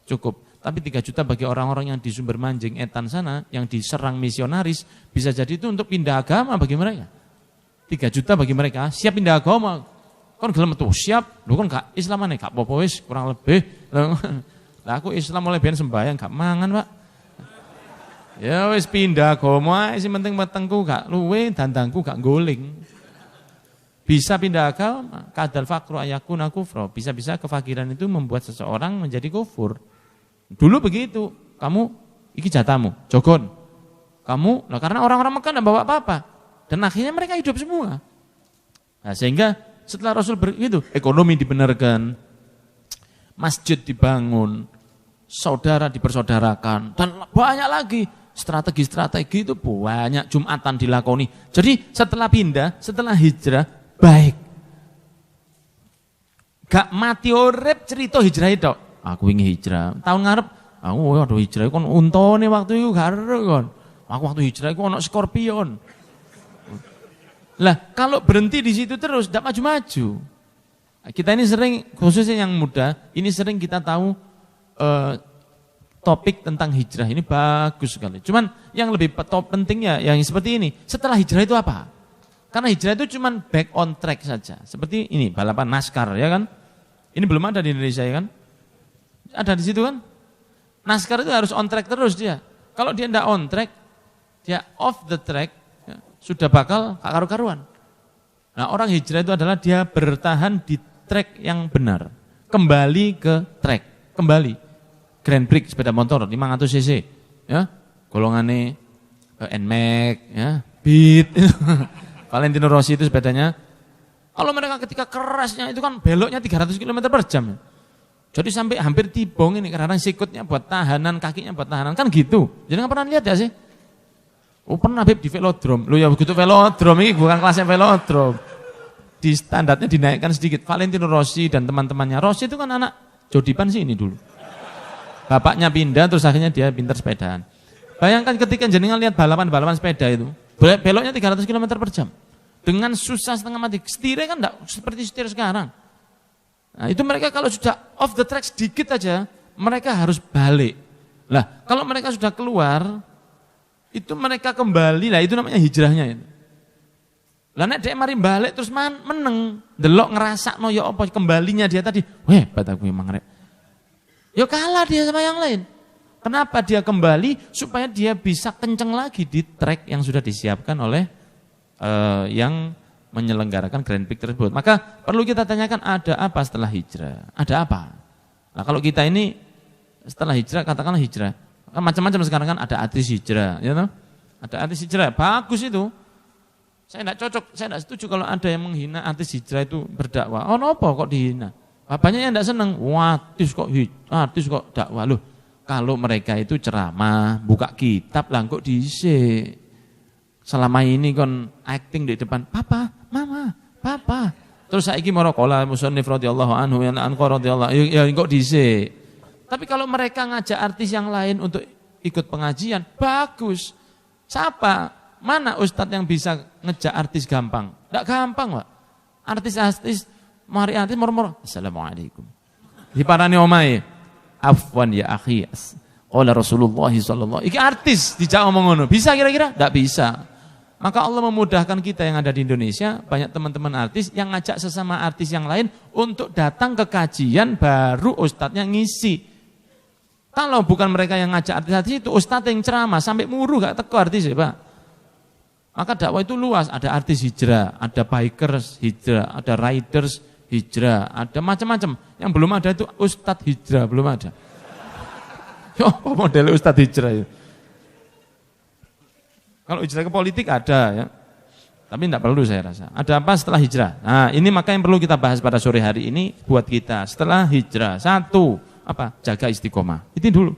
cukup. Tapi 3 juta bagi orang-orang yang di Sumber Manjing Etan sana, yang diserang misionaris, bisa jadi itu untuk pindah agama bagi mereka. 3 juta bagi mereka, siap pindah agama. Kan gelem tuh, siap. Lu kan gak Islamane, gak apa-apa wis, kurang lebih. Lah aku Islam mulai biyen sembahyang gak mangan, Pak. Ya wis pindah agama, sing penting wetengku gak luwe, dandangku gak goling. Bisa pindah agama, kadal fakru ayakuna kufra. Bisa-bisa kefakiran itu membuat seseorang menjadi kufur. Dulu begitu, kamu iki jatamu, jogon. Kamu, nah karena orang-orang Mekah enggak bawa apa-apa. Dan akhirnya mereka hidup semua. Nah, sehingga setelah Rasul begitu, ekonomi dibenarkan, masjid dibangun, saudara dipersaudarakan, dan banyak lagi. strategi-strategi itu banyak, Jumatan dilakoni. Jadi setelah pindah, setelah hijrah, baik. Gak mati urip cerita hijrah itu. Aku ingin hijrah. Tahun ngarep, aku waduh hijrah kon untone waktu itu gak kon. Aku waktu hijrah aku ono skorpion. Lah kalau berhenti di situ terus tidak maju-maju. Kita ini sering, khususnya yang muda, ini sering kita tahu topik tentang hijrah ini bagus sekali. Cuman yang lebih pentingnya yang seperti ini, setelah hijrah itu apa? Karena hijrah itu cuman back on track saja. Seperti ini, balapan NASCAR ya kan? Ini belum ada di Indonesia ya kan? Ada di situ kan? NASCAR itu harus on track terus dia. Kalau dia tidak on track, dia off the track, ya, sudah bakal karu-karuan. Nah orang hijrah itu adalah dia bertahan di track yang benar. Kembali ke track, kembali. Grand Prix sepeda motor 500 cc, ya, golongannya NMAX, ya, Beat, Valentino Rossi itu sepedanya. Kalau mereka ketika kerasnya itu kan beloknya 300 km per jam. Jadi sampai hampir tibong ini karena sikutnya buat tahanan, kakinya buat tahanan, kan gitu. Jadi nggak pernah lihat ya sih? Oh pernah Beb di velodrome. Loh ya begitu velodrome ini bukan kelasnya velodrome. Di standarnya dinaikkan sedikit. Valentino Rossi dan teman-temannya. Rossi itu kan anak Jodipan sih ini dulu. Bapaknya pindah terus akhirnya dia pintar sepedaan. Bayangkan ketika jenengan lihat balapan-balapan sepeda itu. Beloknya 300 km per jam. Dengan susah setengah mati. Setirnya kan enggak seperti setir sekarang. Nah itu mereka kalau sudah off the track sedikit aja, mereka harus balik. Lah kalau mereka sudah keluar, itu mereka kembali, lah itu namanya hijrahnya itu. Lah nek dhek mari balik terus meneng, delok ngerasakno ya apa kembalinya dia tadi. Weh, bataku emang rek. Ya kalah dia sama yang lain. Kenapa dia kembali? Supaya dia bisa kenceng lagi di track yang sudah disiapkan oleh yang menyelenggarakan Grand Prix tersebut. Maka perlu kita tanyakan ada apa setelah hijrah? Ada apa? Nah kalau kita ini setelah hijrah, katakanlah hijrah. Macam-macam sekarang kan ada artis hijrah. Ya toh? Ada artis hijrah, bagus itu. Saya tidak cocok, saya tidak setuju kalau ada yang menghina artis hijrah itu berdakwah. Oh nopo kok dihina? Bapaknya yang tidak senang, wah artis kok dakwah. Loh, kalau mereka itu ceramah, buka kitab lah kok diisi. Selama ini kon acting di depan, papa, mama, papa. Terus saiki marokola musannif radhiyallahu anhu yang anqar radhiyallahu ya kok diisi. Tapi kalau mereka ngajak artis yang lain untuk ikut pengajian, bagus. Siapa? Mana ustadz yang bisa ngejak artis gampang? Tidak gampang, Pak. Artis-artis mari artis moro-moro. Assalamualaikum. Diparani omahe. Afwan ya akhi. Qala Rasulullah sallallahu alaihi. Iki artis dijak ngomong ngono. Bisa kira-kira? Tidak bisa. Maka Allah memudahkan kita yang ada di Indonesia, banyak teman-teman artis yang ngajak sesama artis yang lain untuk datang ke kajian baru ustadznya ngisi. Kalau bukan mereka yang ngajak artis-artis itu, ustadz yang ceramah sampai muruh gak teko artis ya Pak. Maka dakwah itu luas, ada artis hijrah, ada bikers hijrah, ada riders hijrah, ada macam-macam. Yang belum ada itu ustadz hijrah, belum ada. Oh, model ustadz hijrah itu. Kalau hijrah ke politik ada ya, tapi tidak perlu saya rasa. Ada apa setelah hijrah? Nah ini maka yang perlu kita bahas pada sore hari ini buat kita. Setelah hijrah, satu, apa? Jaga istiqomah. Itu dulu.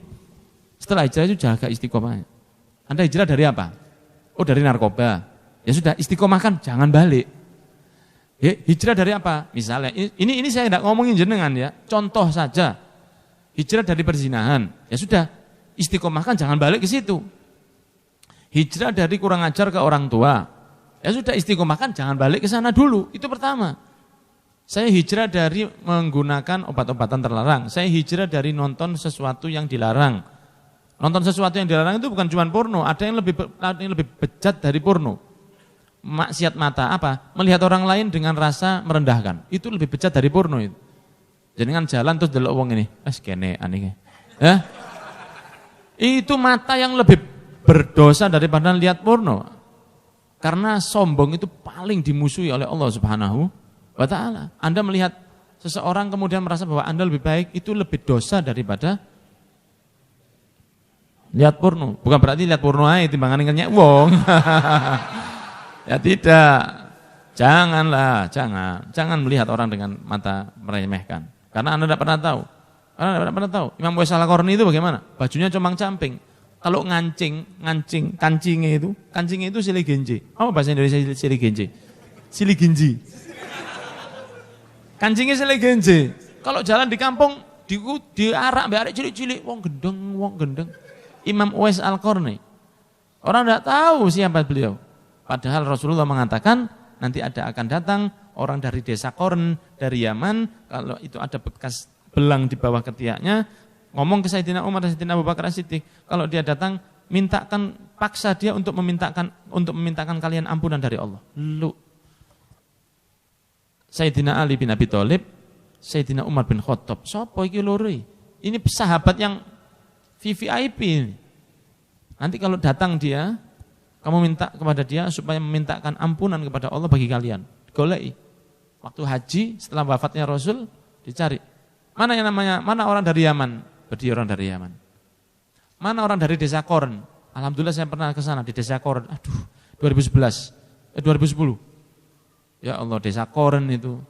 Setelah hijrah itu jaga istiqomah. Anda hijrah dari apa? Oh dari narkoba. Ya sudah istiqomahkan, jangan balik. Ya, hijrah dari apa? Misalnya, ini saya tidak ngomongin jenengan ya. Contoh saja, hijrah dari perzinahan. Ya sudah, istiqomahkan, jangan balik ke situ. Hijrah dari kurang ajar ke orang tua. Ya sudah istiqomahkan, jangan balik ke sana dulu. Itu pertama. Saya hijrah dari menggunakan obat-obatan terlarang. Saya hijrah dari nonton sesuatu yang dilarang. Nonton sesuatu yang dilarang itu bukan cuma porno. Ada yang lebih bejat dari porno. Maksiat mata apa? Melihat orang lain dengan rasa merendahkan. Itu lebih bejat dari porno itu. Jangan jalan terus delok wong ini. Kene aneh. Ya? Itu mata yang lebih berdosa daripada lihat porno. Karena sombong itu paling dimusuhi oleh Allah Subhanahu wa ta'ala. Anda melihat seseorang kemudian merasa bahwa Anda lebih baik, itu lebih dosa daripada lihat porno. Bukan berarti lihat porno aja timbangan ngenyek wong. Ya tidak. Janganlah, jangan melihat orang dengan mata meremehkan. Karena Anda tidak pernah tahu. Imam Wais Al-Qarni itu bagaimana? Bajunya comang-camping. Kalau kancingnya itu silih genje. Apa bahasa Indonesia silih genje? Silih genji. Kancingnya silih genje. Kalau jalan di kampung diarak mbek arek cilik-cilik wong gendeng. Imam Uwais Al-Qarni. Orang tidak tahu siapa beliau. Padahal Rasulullah mengatakan nanti akan datang orang dari desa Korn, dari Yaman, kalau itu ada bekas belang di bawah ketiaknya, ngomong ke Sayyidina Umar dan Sayyidina Abu Bakar As-Siddiq, kalau dia datang, paksa dia untuk memintakan kalian ampunan dari Allah. Lu. Sayyidina Ali bin Abi Thalib, Sayyidina Umar bin Khattab, sapa iki loro? Ini sahabat yang VVIP ini. Nanti kalau datang dia, kamu minta kepada dia supaya memintakan ampunan kepada Allah bagi kalian. Golei. Waktu haji setelah wafatnya Rasul dicari. Mana orang dari Yaman? Berarti orang dari Yaman. Mana orang dari desa Korn? Alhamdulillah saya pernah ke sana di desa Korn. 2010. Ya Allah, desa Korn itu.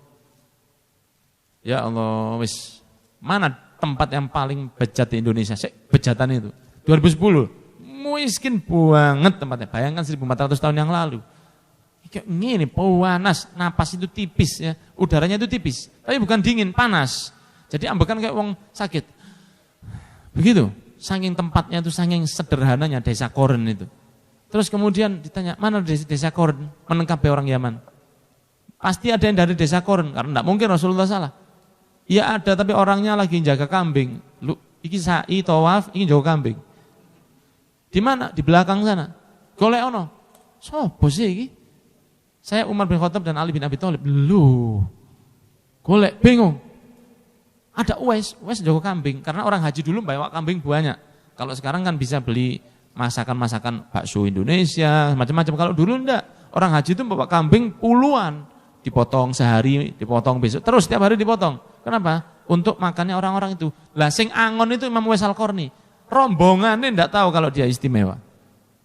Ya Allah, wis. Mana tempat yang paling bejat di Indonesia? Bejatan itu. 2010. Miskin banget tempatnya. Bayangkan 1400 tahun yang lalu. Kayak gini, panas, napas itu tipis ya. Udaranya itu tipis, tapi bukan dingin, panas. Jadi ambekan kayak wong sakit. Begitu. Saking tempatnya itu, saking sederhananya desa Korn itu. Terus kemudian ditanya, mana desa Korn? Menengkapi orang Yaman. Pasti ada yang dari desa Korn, karena tidak mungkin Rasulullah salah. Ya ada, tapi orangnya lagi jaga kambing. Lu, iki sa'i, tawaf, ini jaga kambing. Di mana? Di belakang sana. Golek ono. Sopo sih iki? Saya Umar bin Khattab dan Ali bin Abi Thalib. Lu. Golek bingung. Ada Uwais jaga kambing karena orang haji dulu bawa kambing banyak. Kalau sekarang kan bisa beli masakan-masakan bakso Indonesia, macam-macam. Kalau dulu enggak. Orang haji itu bawa kambing puluhan. Dipotong sehari, dipotong besok. Terus setiap hari dipotong. Kenapa? Untuk makannya orang-orang itu. Lah sing angon itu Imam Uwais Al-Qarni. Rombongannya tidak tahu kalau dia istimewa.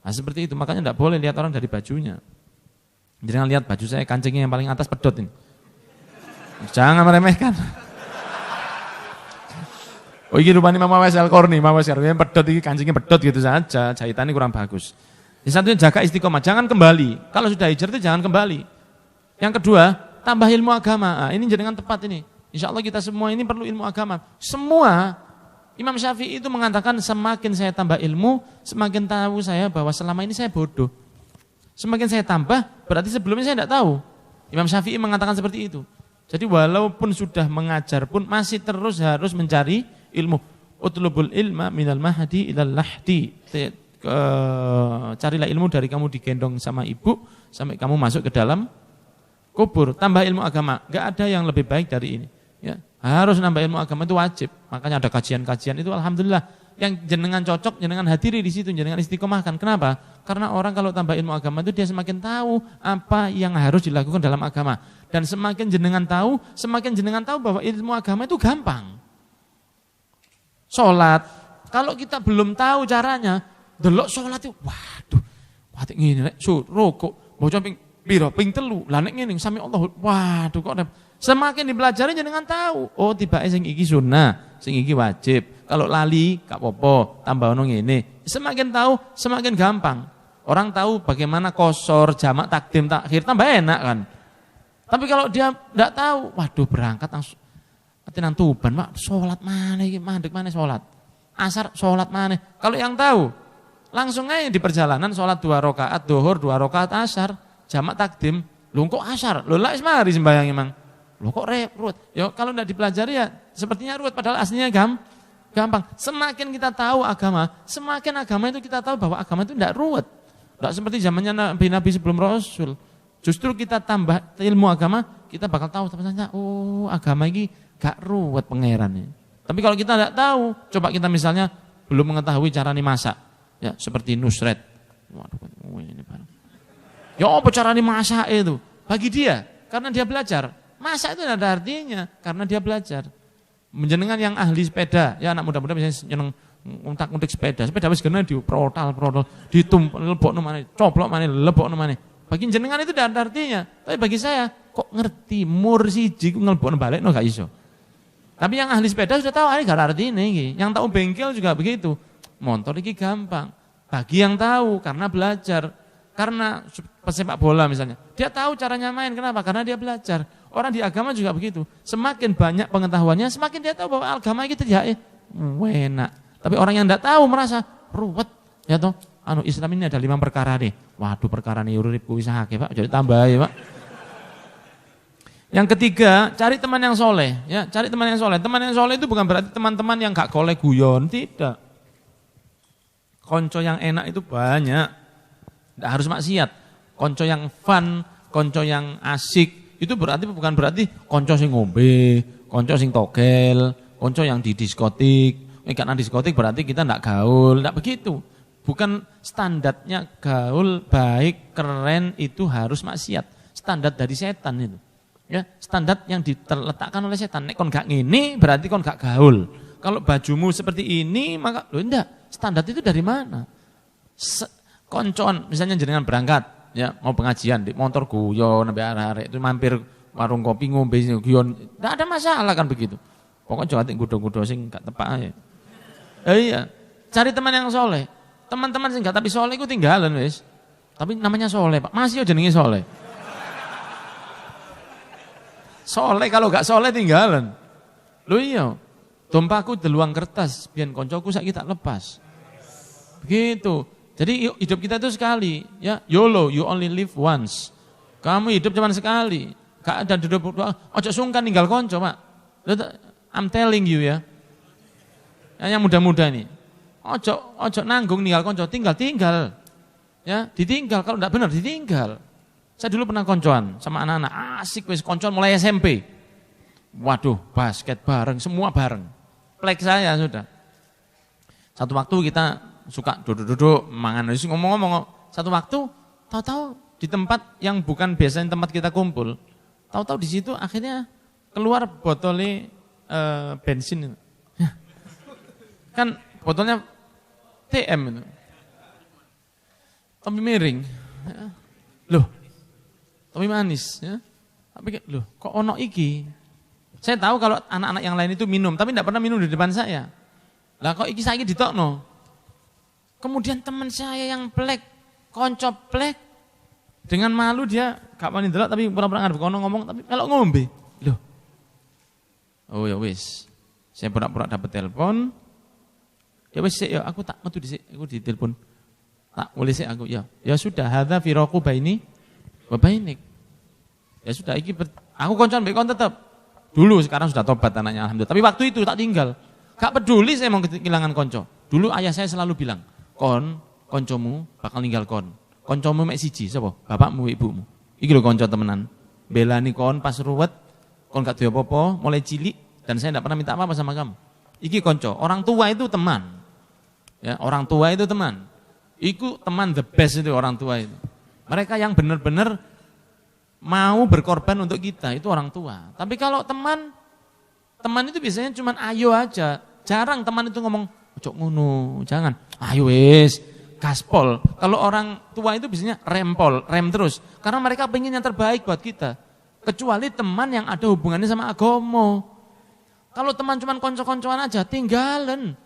Nah seperti itu, makanya tidak boleh lihat orang dari bajunya. Jangan lihat baju saya kancingnya yang paling atas pedot ini. Jangan meremehkan. Oh ini rupanya Imam Uwais Al-Qarni, Imam Uwais Al-Qarni pedot ini kancingnya pedot gitu saja, jahitannya kurang bagus. Yang satunya jaga istiqomah, jangan kembali. Kalau sudah hijrah itu jangan kembali. Yang kedua, tambah ilmu agama. Nah, ini jenengan tepat ini. Insya Allah kita semua ini perlu ilmu agama. Semua. Imam Syafi'i itu mengatakan semakin saya tambah ilmu, semakin tahu saya bahwa selama ini saya bodoh. Semakin saya tambah, berarti sebelumnya saya tidak tahu. Imam Syafi'i mengatakan seperti itu. Jadi walaupun sudah mengajar pun masih terus harus mencari ilmu. Utlubul ilma minal mahdi ilal lahdi. Carilah ilmu dari kamu digendong sama ibu sampai kamu masuk ke dalam kubur. Tambah ilmu agama, enggak ada yang lebih baik dari ini. Ya, harus nambah ilmu agama itu wajib. Makanya ada kajian-kajian itu alhamdulillah. Yang jenengan cocok, jenengan hadiri di situ, jenengan istiqomahkan. Kenapa? Karena orang kalau tambah ilmu agama itu dia semakin tahu apa yang harus dilakukan dalam agama. Dan semakin jenengan tahu bahwa ilmu agama itu gampang. Sholat, kalau kita belum tahu caranya, delok sholat itu, waduh, waduh ngene rek, rokok, bocah ping telu, lah nek ngene sami Allah, waduh kok semakin dipelajari jangan tahu. Oh tiba sing iki sunnah, sing iki wajib. Kalau lali gak apa-apa, tambah ono ngene. Semakin tahu, semakin gampang. Orang tahu bagaimana qashar, jamak, takdim, takhir, tambah enak kan. Tapi kalau dia enggak tahu, waduh berangkat langsung nang Tuban, Mak, salat mana iki, mandek mana salat. Asar salat mana. Kalau yang tahu, langsung aja di perjalanan salat 2 rakaat zuhur, 2 rakaat asar, jamak takdim. Lho kok asar? Lho lak mari sembayang emang. Loh kok ruwet? Ya kalau tidak dipelajari ya sepertinya ruwet padahal aslinya gampang. Semakin kita tahu agama, semakin agama itu kita tahu bahwa agama itu tidak ruwet. Tidak seperti zamannya Nabi sebelum Rasul. Justru kita tambah ilmu agama, kita bakal tahu ternyata oh agama ini gak ruwet pangerannya. Tapi kalau kita tidak tahu, coba kita misalnya belum mengetahui cara masak, ya seperti nusret. Waduh, ini barang. Ya apa cara masak itu? Bagi dia, karena dia belajar. Masak itu tidak ada artinya karena dia belajar. Menjenengan yang ahli sepeda, ya anak muda-muda misalnya nyeneng nguntak-nguntik sepeda wis kena diprotal, ditumpuk lebokno maneh, coplok maneh, lebokno maneh. Bagi jenengan itu tidak ada artinya. Tapi bagi saya kok ngerti mur siji ku ngelebokno balekno gak iso. Tapi yang ahli sepeda sudah tahu ini gak ada artinya iki. Yang tahu bengkel juga begitu. Motor iki gampang. Bagi yang tahu, karena belajar. Karena pesepak bola misalnya, dia tahu caranya main, kenapa? Karena dia belajar. Orang di agama juga begitu. Semakin banyak pengetahuannya, semakin dia tahu bahwa agama kita ya enak. Tapi orang yang tidak tahu merasa ruwet, ya toh. Islam ini ada 5 perkara nih. Waduh, perkara nih urip kuwi sakit, Pak. Jadi tambah ya, Pak. Yang ketiga, cari teman yang soleh. Ya, cari teman yang soleh. Teman yang soleh itu bukan berarti teman-teman yang gak golek guyon, tidak. Konco yang enak itu banyak. Tidak harus maksiat. Konco yang fun, konco yang asik, itu bukan berarti konco sing ngombe, konco sing togel, konco yang di diskotik. Karena diskotik berarti kita tidak gaul, tidak begitu. Bukan standarnya gaul baik, keren itu harus maksiat. Standar dari setan itu. Ya, standar yang diletakkan oleh setan. Nek kon gak ngini berarti kon gak gaul. Kalau bajumu seperti ini maka enggak. Standar itu dari mana? Koncoan misalnya jenengan berangkat ya mau pengajian di motor guyon sampai arek-arek itu mampir warung kopi ngombe guyon. Enggak ada masalah kan begitu. Pokoknya jangan gudo-gudo sing gak tepak ae. Iya, cari teman yang soleh. Teman-teman sing gak tapi soleh iku tinggalan wis. Tapi namanya soleh, Pak. Masih yo jenenge soleh. Soleh kalau gak soleh tinggalan. Lho iya. Dompaku deluang kertas, biyen koncoku saiki tak lepas. Begitu. Jadi hidup kita itu sekali, ya. YOLO, you only live once. Kamu hidup cuma sekali. Gak ada hidup ojo sungkan tinggal konco, Pak. I'm telling you ya. Yang muda-muda ini. Ojo nanggung tinggal konco, tinggal. Ya, ditinggal kalau enggak benar ditinggal. Saya dulu pernah koncoan sama anak-anak, asik wis koncoan mulai SMP. Waduh, basket bareng, semua bareng. Plek saya sudah. Satu waktu kita suka duduk-duduk, mangan, ngomong-ngomong. Satu waktu, tahu-tahu di tempat yang bukan biasanya tempat kita kumpul, tahu-tahu di situ akhirnya keluar botolnya bensin. Kan botolnya TM itu. Topi miring. Loh, topi manis. Ya. Tapi loh, kok ono iki? Saya tahu kalau anak-anak yang lain itu minum, tapi tidak pernah minum di depan saya. Lah kok iki saiki ditokno? Kemudian teman saya yang plek, konco plek, dengan malu dia gak wani ndelok tapi pura-pura ngadep kono ngomong, tapi kalau ngombe. Loh. Oh ya wis. Saya pura-pura dapat telepon. Ya wis ya aku tak metu dhisik, aku ditelepon. Tak boleh sih aku ya. Ya sudah, hadza firaqu baini wa bainik. Ya sudah iki aku koncoan mbek kon tetep. Dulu sekarang sudah tobat anaknya alhamdulillah. Tapi waktu itu tak tinggal. Gak peduli saya mau kehilangan konco. Dulu ayah saya selalu bilang, koncomu bakal ninggal kon. Koncomu mek siji sapa? Bapakmu, ibumu. Iki lho konco temenan. Belani kon pas ruwet, kon gak duwe apa-apa, mulai cilik dan saya enggak pernah minta apa-apa sama kamu. Iki konco. Orang tua itu teman. Ya, orang tua itu teman. Iku teman the best itu orang tua itu. Mereka yang benar-benar mau berkorban untuk kita, itu orang tua. Tapi kalau teman itu biasanya cuma ayo aja. Jarang teman itu ngomong, ojo ngono, jangan. Ayo wis, gaspol. Kalau orang tua itu biasanya rem terus. Karena mereka pengen yang terbaik buat kita. Kecuali teman yang ada hubungannya sama agama. Kalau teman cuma konco-koncoan aja, tinggalan.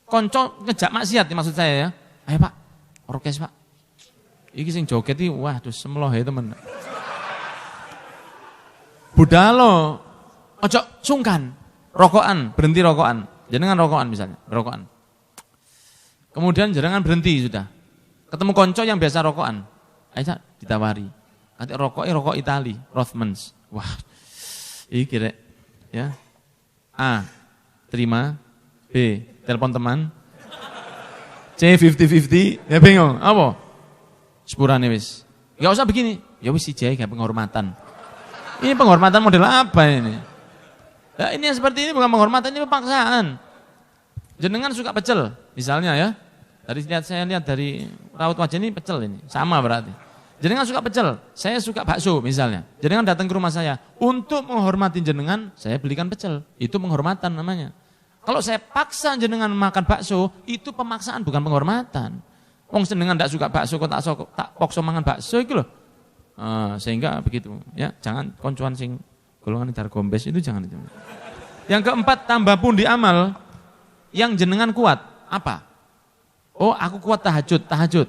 Konco ngejak maksiat maksud saya ya. Ayo Pak, orkes Pak. Iki sing joget iki, waduh semloh ya teman. Budalo, ojo sungkan, rokokan, berhenti rokokan. Jangan rokokan misalnya, rokokan. Kemudian jangan berhenti sudah. Ketemu konco yang biasa rokokan, ayo ditawari. Nanti rokok Itali, Rothmans. Wah, ini kira, ya. A, terima. B, telepon teman. C, 50-50, ya bingung, apa? Sepurane wis. Gak usah begini, ya wis si J, kayak penghormatan. Ini penghormatan model apa ini? Nah, ini yang seperti ini bukan penghormatan, ini pemaksaan. Jenengan suka pecel, misalnya ya. Saya lihat dari raut wajah ini pecel ini, sama berarti. Jenengan suka pecel, saya suka bakso misalnya. Jenengan datang ke rumah saya, untuk menghormati jenengan, saya belikan pecel. Itu penghormatan namanya. Kalau saya paksa jenengan makan bakso, itu pemaksaan bukan penghormatan. Wong jenengan tidak suka bakso, kok tak paksa mangan bakso itu loh. Sehingga begitu ya, jangan koncoan sing golongan dargombes itu jangan itu. Yang keempat, tambah pun di amal yang jenengan kuat apa? Oh, aku kuat tahajud.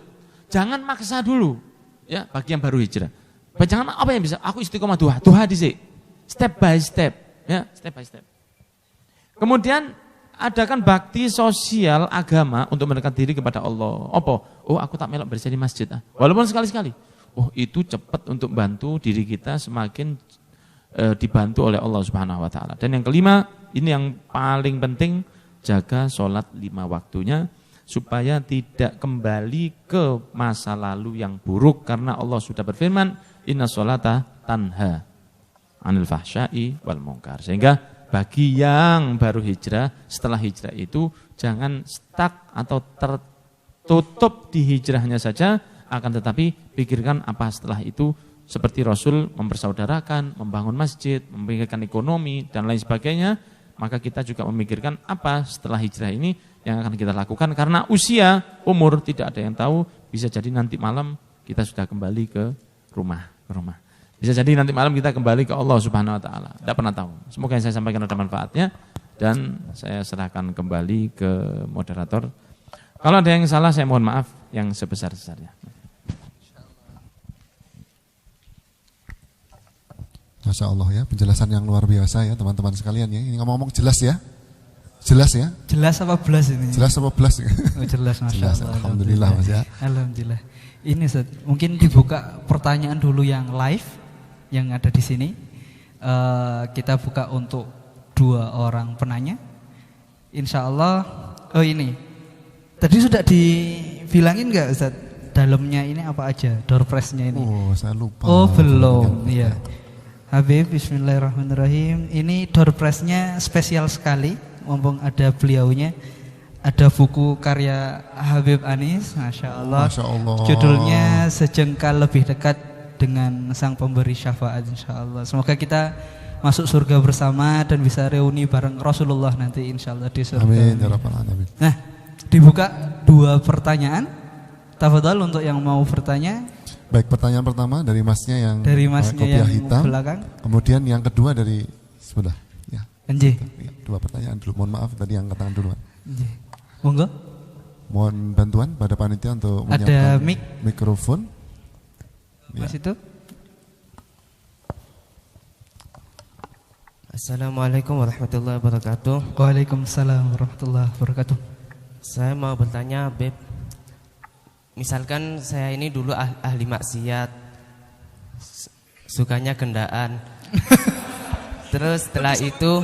Jangan maksa dulu. Ya, bagi yang baru hijrah. Jangan apa yang bisa? Aku istiqomah duha dhisik. Step by step, ya, step by step. Kemudian adakan bakti sosial agama untuk mendekat diri kepada Allah. Apa? Oh, aku tak melok bersih di masjid. Walaupun sekali-sekali. Oh, itu cepat untuk bantu diri kita semakin dibantu oleh Allah Subhanahu wa taala. Dan yang kelima, ini yang paling penting, jaga sholat 5 waktunya supaya tidak kembali ke masa lalu yang buruk, karena Allah sudah berfirman, inna sholata tanha anil fahsya'i wal munkar. Sehingga bagi yang baru hijrah, setelah hijrah itu jangan stuck atau tertutup di hijrahnya saja, akan tetapi pikirkan apa setelah itu, seperti Rasul mempersaudarakan, membangun masjid, memikirkan ekonomi dan lain sebagainya. Maka kita juga memikirkan apa setelah hijrah ini yang akan kita lakukan, karena usia, umur tidak ada yang tahu, bisa jadi nanti malam kita sudah kembali ke rumah. Bisa jadi nanti malam kita kembali ke Allah Subhanahu wa taala. Tidak pernah tahu. Semoga yang saya sampaikan ada manfaatnya, dan saya serahkan kembali ke moderator. Kalau ada yang salah saya mohon maaf yang sebesar-besarnya. Masya Allah ya, penjelasan yang luar biasa ya teman-teman sekalian ya. Ini ngomong-ngomong jelas ya? Jelas ya? Jelas apa belas ini? Jelas apa belas? Oh, jelas, Masya Jelas, Allah. Alhamdulillah Mas ya. Alhamdulillah. Ini Ustaz, mungkin dibuka pertanyaan dulu yang live, yang ada di sini. Kita buka untuk 2 orang penanya. Insya Allah, oh ini. Tadi sudah dibilangin nggak Ustaz? Dalamnya ini apa aja, door prize-nya ini? Oh, saya lupa. Oh, belum, iya. Habib, bismillahirrahmanirrahim. Ini door prize-nya spesial sekali, mumpung ada beliaunya. Ada buku karya Habib Anis, Masya Allah. Masya Allah. Judulnya Sejengkal Lebih Dekat dengan Sang Pemberi Syafaat, Insya Allah. Semoga kita masuk surga bersama dan bisa reuni bareng Rasulullah nanti, Insya Allah di surga. Amin ya rabbal alamin. Nah, dibuka 2 pertanyaan. Tafadhol untuk yang mau bertanya. Baik, pertanyaan pertama dari masnya yang Masnya yang hitam. belakang. Kemudian yang kedua dari sebelah. Ya. Anjih. 2 pertanyaan dulu. Mohon maaf tadi yang tangan duluan. Anjih. Monggo. Mohon bantuan pada panitia untuk Ada menyiapkan mikrofon. Mas itu. Assalamualaikum warahmatullahi wabarakatuh. Waalaikumsalam warahmatullahi wabarakatuh. Saya mau bertanya, Beb. Misalkan saya ini dulu ahli maksiat, sukanya gendaan. Terus setelah itu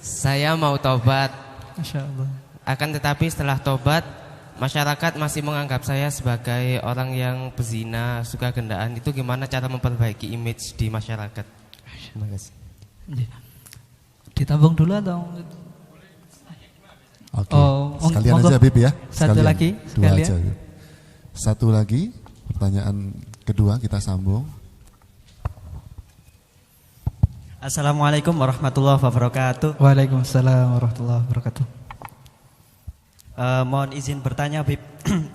saya mau tobat. Masya Allah. Akan tetapi setelah tobat, masyarakat masih menganggap saya sebagai orang yang pezina, suka gendaan. Itu gimana cara memperbaiki image di masyarakat? Terima kasih. Ditabung dulu atau? Oke. Oh, sekalian monggo. aja Bib ya. Satu lagi, 2 sekalian. aja. Bib. Satu lagi, pertanyaan kedua kita sambung. Assalamualaikum warahmatullahi wabarakatuh. Waalaikumsalam warahmatullahi wabarakatuh. Mohon izin bertanya, Bib.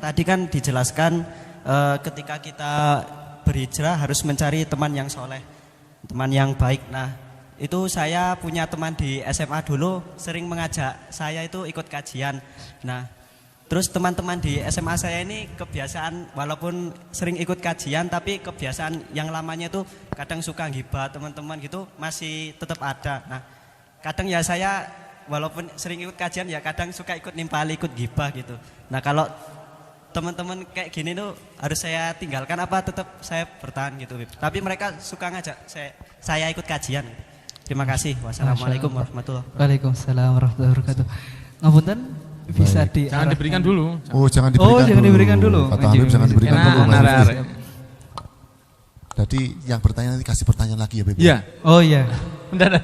Tadi kan dijelaskan ketika kita berhijrah harus mencari teman yang soleh, teman yang baik. Nah, itu saya punya teman di SMA dulu sering mengajak saya itu ikut kajian. Nah, terus teman-teman di SMA saya ini kebiasaan walaupun sering ikut kajian, tapi kebiasaan yang lamanya itu kadang suka ghibah teman-teman gitu masih tetap ada. Nah, kadang ya saya walaupun sering ikut kajian ya kadang suka ikut nimpali, ikut ghibah gitu. Nah, kalau teman-teman kayak gini tuh harus saya tinggalkan apa tetap saya bertahan gitu, Bib. Tapi mereka suka ngajak saya ikut kajian. Terima kasih. Wassalamualaikum warahmatullahi wabarakatuh. Waalaikumsalam warahmatullahi wabarakatuh. Ngapunten bisa di Jangan diberikan dulu. Oh, jangan diberikan jangan diberikan dulu. Kata Habib jangan diberikan Enak, dulu. Mas. narar. Jadi yang bertanya nanti kasih pertanyaan lagi ya Bib. Iya. Oh iya. Monggo,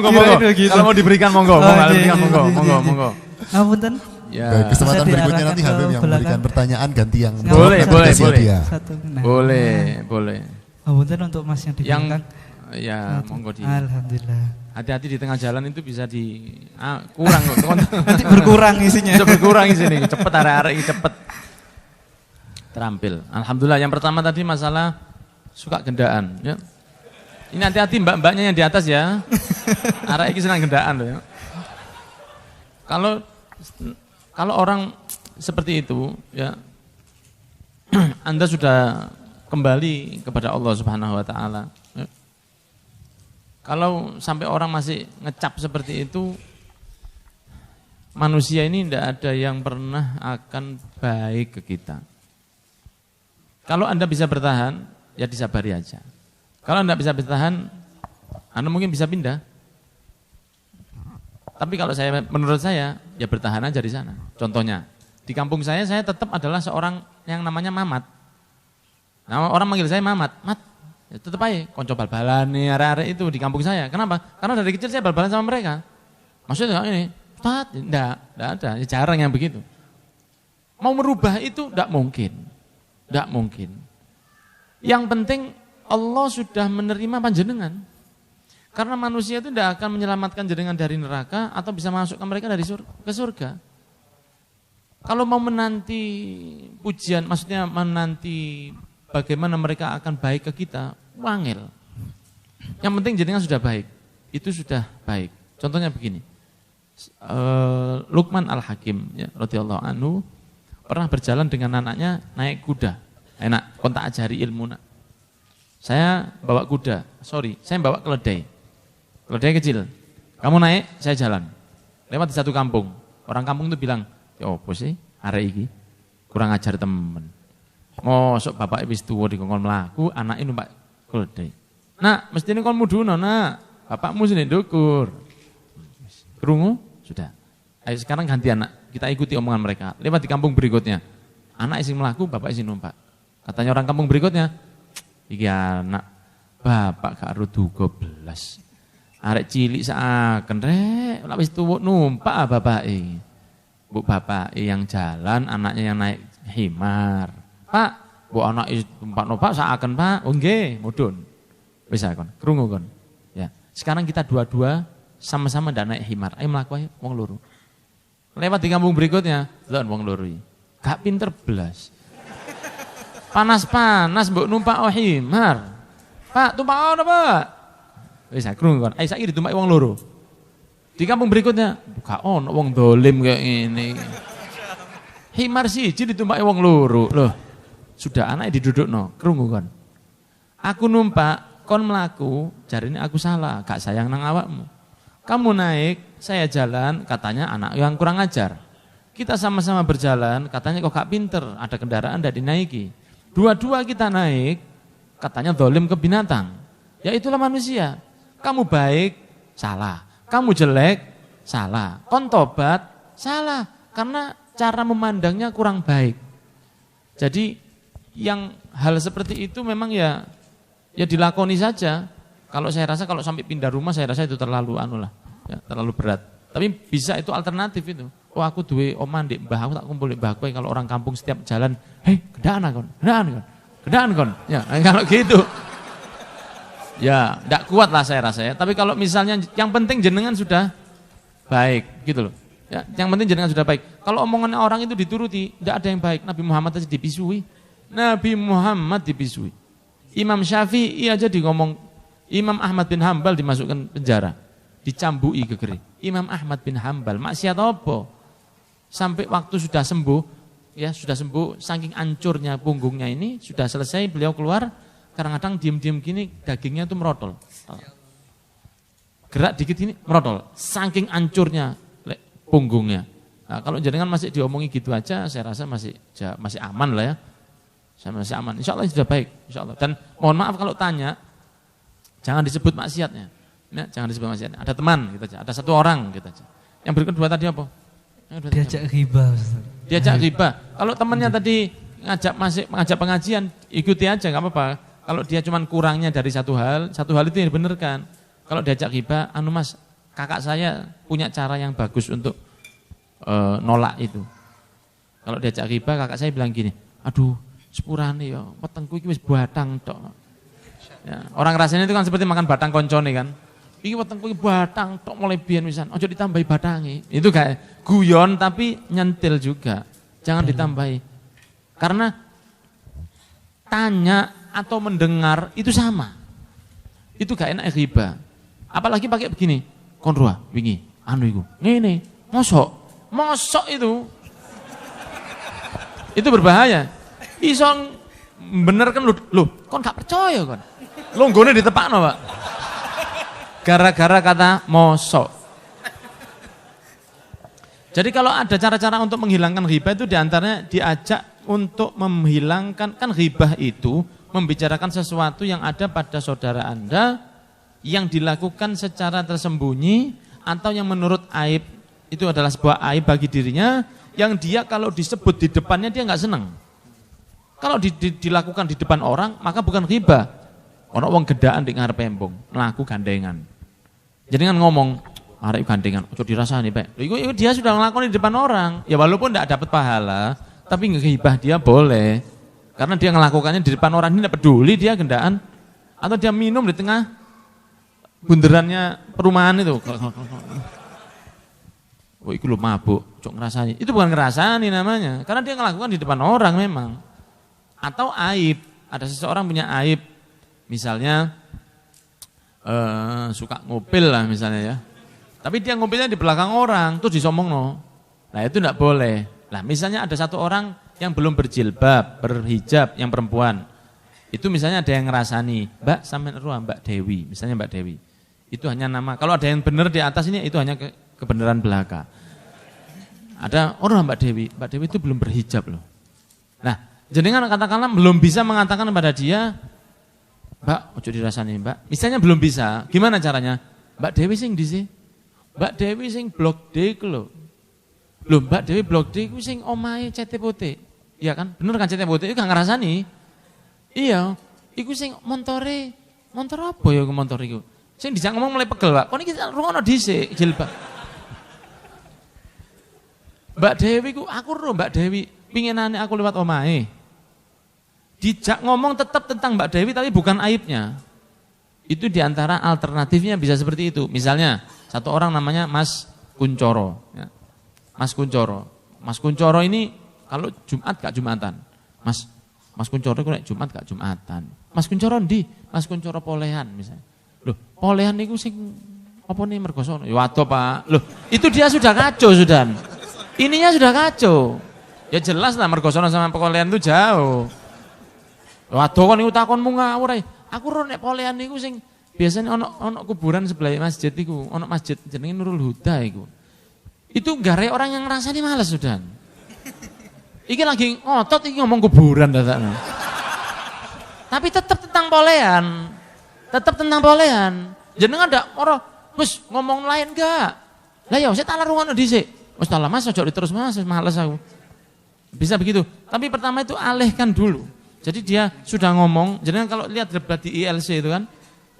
Kirain monggo. begitu. Kalau mau diberikan monggo, Oh, mau iya, diberikan iya, monggo, iya, monggo, iya. monggo. Ngapunten. Ya. Baik, kesempatan Bisa berikutnya nanti diarahkan Habib ke yang belakang. memberikan pertanyaan ganti yang Boleh, jawab, boleh, nanti boleh. dia. Satu. Nah. Boleh. Ngapunten untuk Mas yang di Yang belakang. ya monggo di. Alhamdulillah. Hati-hati di tengah jalan itu bisa kurang kok. Nanti berkurang isinya. Bisa berkurang di sini. Cepet arek-arek ini cepet. Terampil. Alhamdulillah. Yang pertama tadi masalah suka gendaan ya. Ini hati-hati mbak-mbaknya yang di atas ya. Arek iki senang gendaan loh ya. Kalau Kalau orang seperti itu, ya Anda sudah kembali kepada Allah Subhanahu wa taala. Ya. Kalau sampai orang masih ngecap seperti itu, manusia ini tidak ada yang pernah akan baik ke kita. Kalau Anda bisa bertahan, ya disabari aja. Kalau Anda bisa bertahan, Anda mungkin bisa pindah. Tapi kalau menurut saya, ya bertahan aja di sana. Contohnya, di kampung saya tetap adalah seorang yang namanya Mamat. Nah, orang manggil saya Mamat, Mat, ya tetap aja, konco bal-balan nih, arek-arek itu di kampung saya. Kenapa? Karena dari kecil saya bal-balan sama mereka. Maksudnya ini, Ustaz, enggak ada, jarang yang begitu. Mau merubah itu enggak mungkin. Yang penting Allah sudah menerima panjenengan. Karena manusia itu tidak akan menyelamatkan jenengan dari neraka atau bisa masukkan mereka ke surga. Kalau mau menanti pujian, maksudnya menanti bagaimana mereka akan baik ke kita, wangil. Yang penting jenengan sudah baik, itu sudah baik. Contohnya begini, Luqman Al-Hakim, ya, radhiyallahu anhu, pernah berjalan dengan anaknya naik kuda. Enak, kontak ajari ilmu nak. Saya bawa kuda, saya bawa keledai. Keledai kecil, kamu naik, saya jalan. Lewat di satu kampung, orang kampung itu bilang, ya apa sih, arek iki kurang ajar temen. Mosok bapak wis tuwa dikongkon mlaku, anake numpak keledai. Nak, mestine kon muduna, nak. Bapakmu sini ndukur. Krungu? Sudah. Ayo sekarang ganti anak, kita ikuti omongan mereka. Lewat di kampung berikutnya. Anak isi mlaku, bapak isi numpak. Katanya orang kampung berikutnya, iki anak bapak gak ruduga belas. Arek cilik seaken rek, lak wis tuwuk numpak bapake. Bu bapake yang jalan, anaknya yang naik himar. Pak, bu anak numpak seaken Pak. Oh nggih, mudhun. Wis kon, krungu kon. Ya. Sekarang kita dua-dua sama-sama ndak naik himar. Ayo mlaku ae wong loro. Lewat di kampung berikutnya, lho wong loro iki. Gak pinter belas. Panas-panas mbok numpak himar. Pak, tumpak ono, Pak. Wis krungu kon. Ayo saiki ditumpaki wong loro. Di kampung berikutnya, gak ono wong dolim kayak ngene. Himar siji ditumpaki wong loro. Loh, sudah anake didudukno, krungu kon. Aku numpak, kon mlaku, jarine aku salah, gak sayang nang awakmu. Kamu naik, saya jalan, katanya anak yang kurang ajar. Kita sama-sama berjalan, katanya kok gak pinter, ada kendaraan ndak dinaiki. Dua-dua kita naik, katanya dolim ke binatang. Ya itulah manusia. Kamu baik, salah. Kamu jelek, salah. Kon tobat, salah. Karena cara memandangnya kurang baik. Jadi yang hal seperti itu memang ya dilakoni saja. Kalau saya rasa kalau sampai pindah rumah, saya rasa itu terlalu terlalu berat. Tapi bisa itu alternatif itu. Oh aku duwe omah ndek mbah, aku tak kumpul ndek mbah kowe. Kalau orang kampung setiap jalan, hei gedaan kon. Ya kalau gitu. Ya, tidak kuat lah saya rasa ya. Tapi kalau misalnya yang penting jenengan sudah baik, gitu loh. Ya, yang penting jenengan sudah baik. Kalau omongan orang itu dituruti, tidak ada yang baik. Nabi Muhammad aja dipisui. Imam Syafi'i aja ngomong. Imam Ahmad bin Hambal dimasukkan penjara, dicambui gegeri. Imam Ahmad bin Hambal maksiat apa? Sampai waktu sudah sembuh, saking hancurnya punggungnya ini sudah selesai beliau keluar. Kadang-kadang diem-diem gini dagingnya itu merotol. Gerak dikit ini merotol. Saking hancurnya punggungnya. Nah, kalau jenengan masih diomongi gitu aja, saya rasa masih aman lah ya. Saya masih aman. Insya Allah sudah baik. Insya Allah. Dan mohon maaf kalau tanya, jangan disebut maksiatnya. Ya, jangan disebut maksiatnya. Ada teman gitu aja. Ada satu orang gitu aja. Yang berikut tadi apa? Diajak ghibah. Diajak ghibah. Kalau temannya tadi ngajak pengajian, ikuti aja nggak apa-apa. Kalau dia cuma kurangnya dari satu hal itu yang dibenarkan. Kalau diajak ghibah, Mas, kakak saya punya cara yang bagus untuk nolak itu. Kalau diajak ghibah, kakak saya bilang gini, aduh, sepurane ya, wetengku iki wis batang tok. Ya, orang rasanya itu kan seperti makan batang koncone kan. Iki wetengku iki batang tok mulai biyen wisan, ojo ditambahi batangi. Itu kayak guyon tapi nyentil juga. Jangan ditambahi. Karena tanya atau mendengar itu sama. Itu gak enak ghibah. Apalagi pakai begini, konroa wingi anu iku. Ngene, mosok itu Itu berbahaya. Iso bener kan lu kon gak percaya kon. Longgone ditepakno, Pak. Gara-gara kata mosok. Jadi kalau ada cara-cara untuk menghilangkan ghibah itu diantaranya diajak untuk menghilangkan, kan ghibah itu membicarakan sesuatu yang ada pada saudara Anda yang dilakukan secara tersembunyi atau yang menurut aib itu adalah sebuah aib bagi dirinya yang dia kalau disebut di depannya dia nggak senang. Kalau dilakukan di depan orang maka bukan ghibah. Orang wong gedaan di ngarep embong, mlaku gandengan. Jadi kan ngomong arek gandengan, ojo dirasani, Pak. Itu dia sudah melakukan di depan orang. Ya walaupun tidak dapat pahala, tapi ngehibah dia boleh. Karena dia melakukannya di depan orang, ini tidak peduli dia gendaan. Atau dia minum di tengah bunderannya perumahan itu. Oh, itu lu mabuk, cok ngerasani. Itu bukan ngerasani namanya, karena dia melakukan di depan orang memang. Atau aib, ada seseorang punya aib, misalnya suka ngupil lah misalnya ya. Tapi dia ngupilnya di belakang orang, terus disomong no. Nah itu tidak boleh. Nah misalnya ada satu orang yang belum berjilbab, berhijab, yang perempuan. Itu misalnya ada yang ngerasani, Mbak sampean ruang Mbak Dewi, misalnya Mbak Dewi. Itu hanya nama, kalau ada yang benar di atas ini itu hanya kebenaran belaka. Ada orang Mbak Dewi itu belum berhijab loh. Nah jenengan katakanlah belum bisa mengatakan kepada dia, Mbak, ojo dirasani Mbak. Misalnya belum bisa, gimana caranya? Mbak Dewi sing di sini. Mbak Dewi sing blok D ku lho. Lho Mbak Dewi blok D ku sing omahe CT Putih. Iya kan? Bener kan CT Putih itu gak ngerasani. Iya, iku sing montor apa ya montor iku? Sing dijak ngomong mulai pegel, Pak. Kon iki rungono dhisik jilbab. Mbak Dewi ku aku ro Mbak Dewi pinginane aku lewat omahe. Dijak ngomong tetap tentang Mbak Dewi tapi bukan aibnya. Itu diantara alternatifnya bisa seperti itu. Misalnya satu orang namanya Mas Kuncoro. Ya. Mas Kuncoro ini kalau Jumat gak Jumatan. Mas Kuncoro itu Jumat gak Jumatan. Mas Kuncoro ndi? Mas Kuncoro Polehan misalnya. Loh, Polehan itu sing apa nih mergosono? Ya waduh Pak. Loh, itu dia sudah kacau sudah. Ininya sudah kacau. Ya jelas lah mergosono sama Polehan itu jauh. Waduh kan iku takonmu ngawur ae. Aku ro nek Polehan niku sing biasanya ono kuburan sebelah masjid iku, ono masjid jenenge Nurul Huda iku. Itu gare orang yang ngrasani males sudah. Iki lagi ngotot iki ngomong kuburan dadakno. Tapi tetap tentang Polehan. Tetap tentang Polehan. Jenengan ndak ora wis ngomong lain enggak. Lah ya saya tak larungono dhisik. Wis tak Mas ojo diterus Mas, males aku. Bisa begitu. Tapi pertama itu alihkan dulu. Jadi dia sudah ngomong, jadi kalau lihat debat di ILC itu kan,